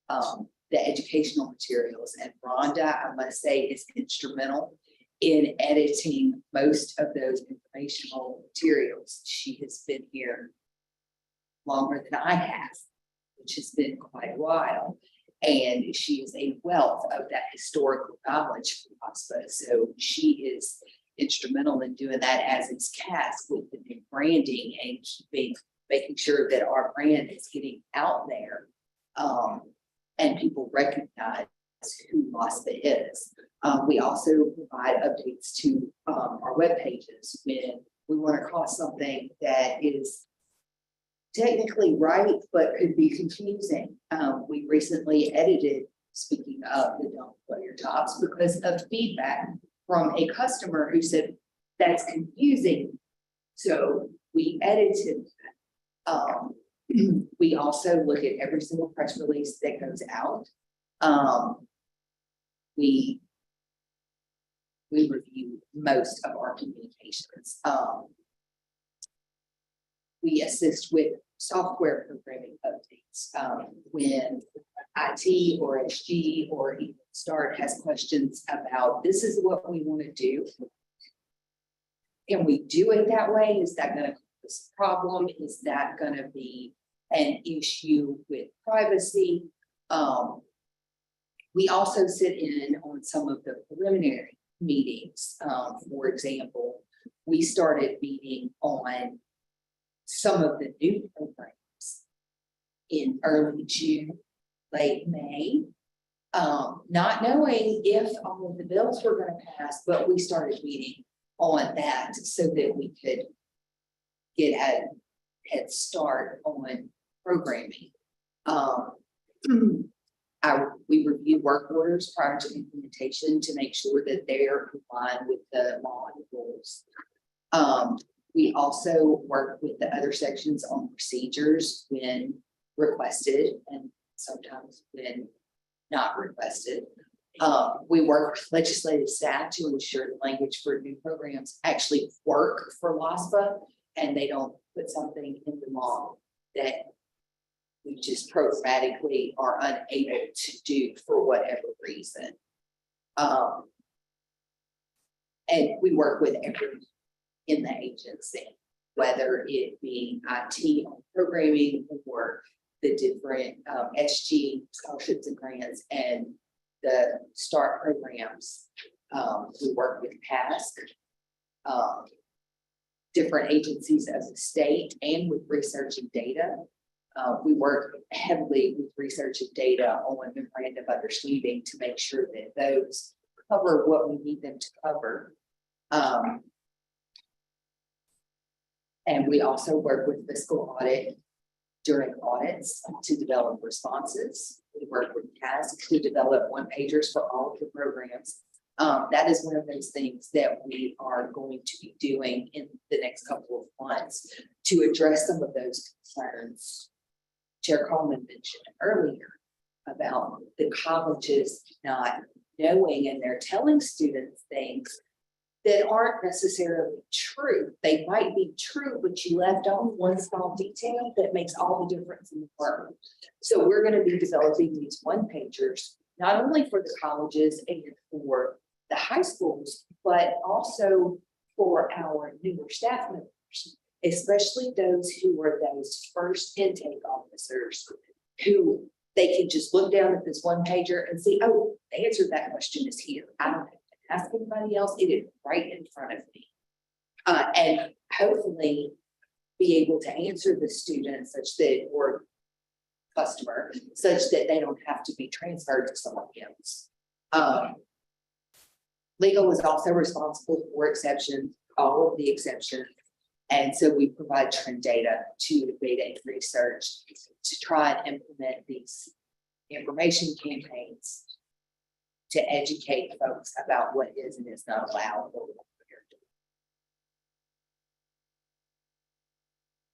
The educational materials, and Rhonda, I must say, is instrumental in editing most of those informational materials. She has been here longer than I have, which has been quite a while. And she is a wealth of that historical knowledge from LOSFA. So she is instrumental in doing that, as is Cass with the new branding and making sure that our brand is getting out there. And people recognize who LOSFA is. We also provide updates to our web pages when we want to cross something that is technically right, but could be confusing. We recently edited, speaking of the Don't Blow Your Tops, because of feedback from a customer who said, that's confusing. So we edited that. We also look at every single press release that goes out. We review most of our communications. We assist with software programming updates. When IT or SG or even START has questions about, this is what we want to do. Can we do it that way? Is that going to cause a problem? Is that going to be an issue with privacy? We also sit in on some of the preliminary meetings. For example, we started meeting on some of the new programs in early June, late May, not knowing if all of the bills were going to pass, but we started meeting on that so that we could get a head start on programming. We review work orders prior to implementation to make sure that they're compliant with the law and rules. We also work with the other sections on procedures when requested and sometimes when not requested. We work with legislative staff to ensure the language for new programs actually work for LOSFA and they don't put something in the law that we just programmatically are unable to do for whatever reason. And we work with every in the agency, whether it be IT programming or the different SG scholarships and grants and the START programs. We work with task, different agencies of the state and with research and data. We work heavily with research and data on memorandum of understanding to make sure that those cover what we need them to cover. And we also work with fiscal audit during audits to develop responses. We work with tasks to develop one pagers for all of the programs. That is one of those things that we are going to be doing in the next couple of months to address some of those concerns Chair Coleman mentioned earlier about the colleges not knowing, and they're telling students things that aren't necessarily true. They might be true, but you left off one small detail that makes all the difference in the world. So we're going to be developing these one pagers, not only for the colleges and for the high schools, but also for our newer staff members, especially those who are those first intake officers who they can just look down at this one pager and see, oh, the answer to that question is here. I don't have to ask anybody else. It is right in front of me. And hopefully be able to answer the student such that, or customer, such that they don't have to be transferred to someone else. Legal is also responsible for exceptions, all of the exceptions. And so we provide trend data to data and research to try and implement these information campaigns to educate folks about what is and is not allowed.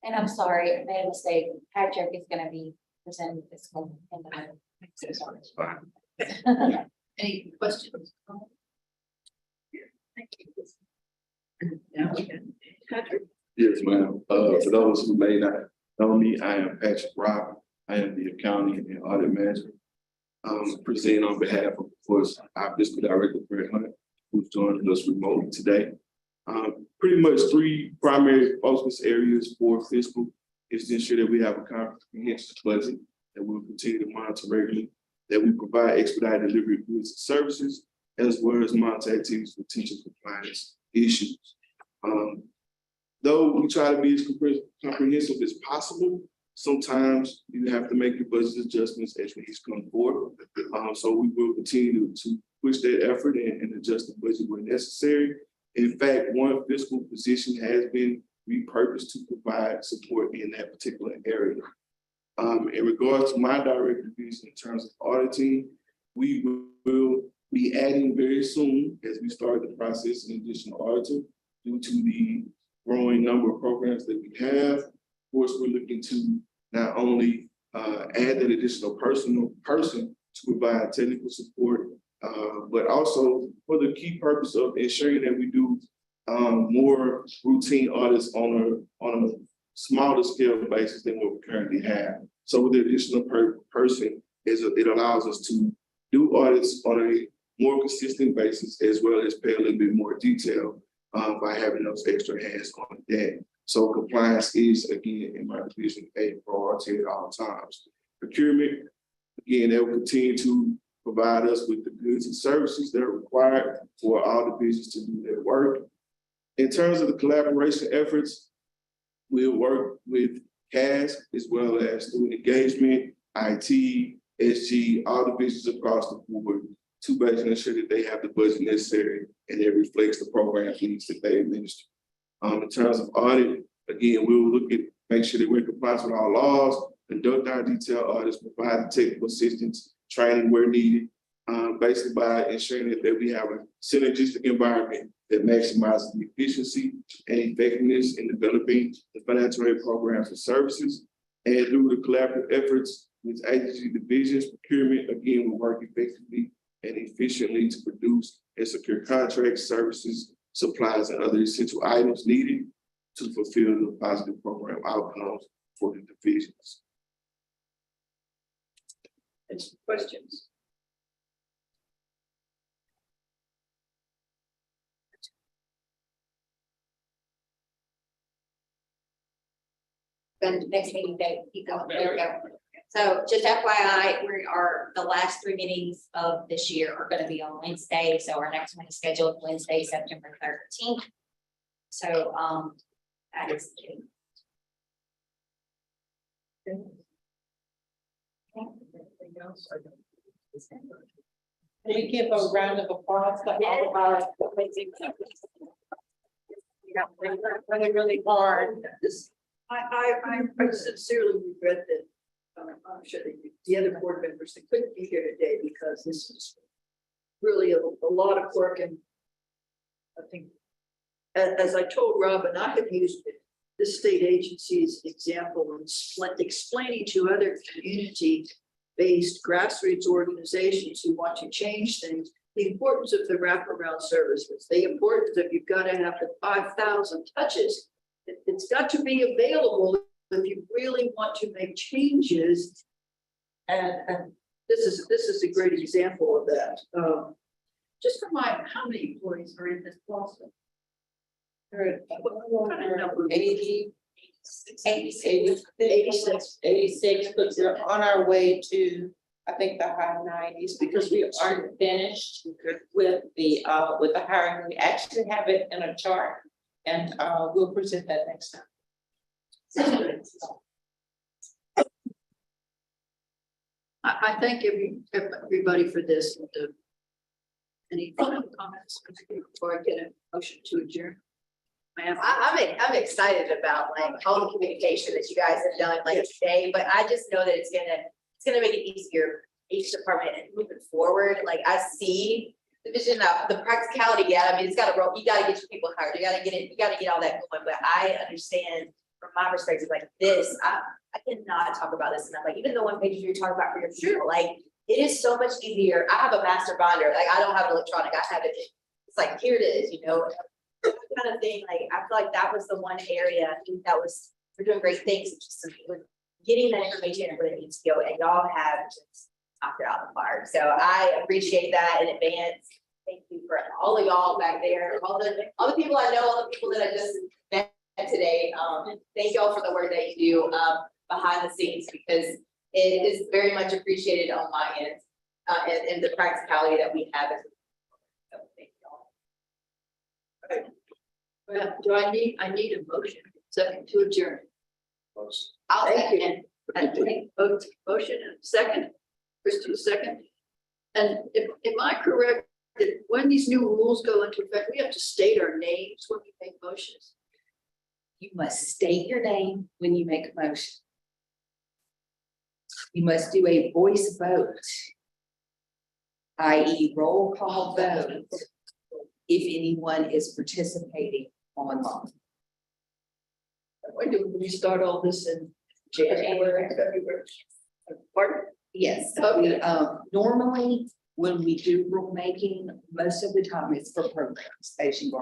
And I'm sorry, I made a mistake. Patrick is gonna be presenting this one. In the Fine. Any questions? Thank you. Now we can, Patrick. Yes, ma'am. For those who may not know me, I am Patrick Rock. I am the accounting and audit manager. Presenting on behalf of course, our fiscal director, Brett Hunt, who's joining us remotely today. Pretty much three primary focus areas for fiscal is to ensure that we have a comprehensive budget that we'll continue to monitor regularly, that we provide expedited delivery of goods and services, as well as monitor activities for teacher compliance issues. Though we try to be as comprehensive as possible, sometimes you have to make your budget adjustments as needs come forward. So we will continue to push that effort and adjust the budget where necessary. In fact, one fiscal position has been repurposed to provide support in that particular area. In regards to my direct duties in terms of auditing, we will be adding very soon as we start the process an additional auditor due to the growing number of programs that we have. Of course, we're looking to not only add that additional person to provide technical support, but also for the key purpose of ensuring that we do more routine audits on a smaller scale basis than what we currently have. So with the additional person, it allows us to do audits on a more consistent basis, as well as pay a little bit more detail by having those extra hands on deck. So compliance is, again, in my division, a priority at all times. Procurement, again, they will continue to provide us with the goods and services that are required for all divisions to do their work. In terms of the collaboration efforts, we'll work with CAS as well as student engagement, IT, SG, all divisions across the board to basically ensure that they have the budget necessary and it reflects the program needs that they administer. In terms of audit, again, we will make sure that we're in compliance with our laws, conduct our detailed audits, provide the technical assistance, training where needed, basically by ensuring that we have a synergistic environment that maximizes the efficiency and effectiveness in developing the financial aid programs and services. And through the collaborative efforts with agency divisions, procurement, again, we work effectively and efficiently to produce and secure contracts, services, supplies, and other essential items needed to fulfill the positive program outcomes for the divisions. Any questions? then next meeting day, keep going, there we go. So just FYI, the last 3 meetings of this year are gonna be on Wednesday, so our next one is scheduled Wednesday, September 13th. So, that is. Can we give a round of applause to all of our amazing. Really, really hard. I sincerely regret that, I'm sure the other board members that couldn't be here today because this is really a lot of work, and I think, as I told Robin, I have used this state agency's example in explaining to other community-based grassroots organizations who want to change things, the importance of the wraparound services, the importance of you've got to have the 5,000 touches. It's got to be available if you really want to make changes. And this is a great example of that. Just remind, how many employees are in this process? What kind of number? 86, but we're on our way to, I think, the high 90s because we aren't finished with the hiring. We actually have it in a chart, and we'll present that next time. I thank everybody for this. Any final comments before I get a motion to adjourn? Ma'am? I'm excited about like all the communication that you guys have done like today, but I just know that it's gonna make it easier for each department and moving forward. Like I see the vision of the practicality. Yeah, I mean, it's gotta roll. You gotta get your people hired. You gotta get all that going. But I understand from my perspective, like this, I cannot talk about this enough. Like even the one page you're talking about for your funeral, like it is so much easier. I have a master binder. Like I don't have an electronic. I have it. It's like here it is. You know. Kind of thing, like I feel like that was the one area I think that was, we're doing great things, just with getting that information where it needs to go, and y'all have just knocked it out of the park. So I appreciate that in advance. Thank you for all of y'all back there, all the people I know, all the people that I just met today. Thank y'all for the work that you do behind the scenes, because it is very much appreciated on my end, and the practicality that we have as a Well, I need a motion, second to adjourn. I'll Thank second. Motion and second, Kristen second. And am I correct that when these new rules go into effect, we have to state our names when we make motions? You must state your name when you make a motion. You must do a voice vote, i.e. roll call vote, if anyone is participating online. When do we start all this in January, February? Pardon? Yes, Okay. Normally, when we do rulemaking, most of the time it's for programs, as you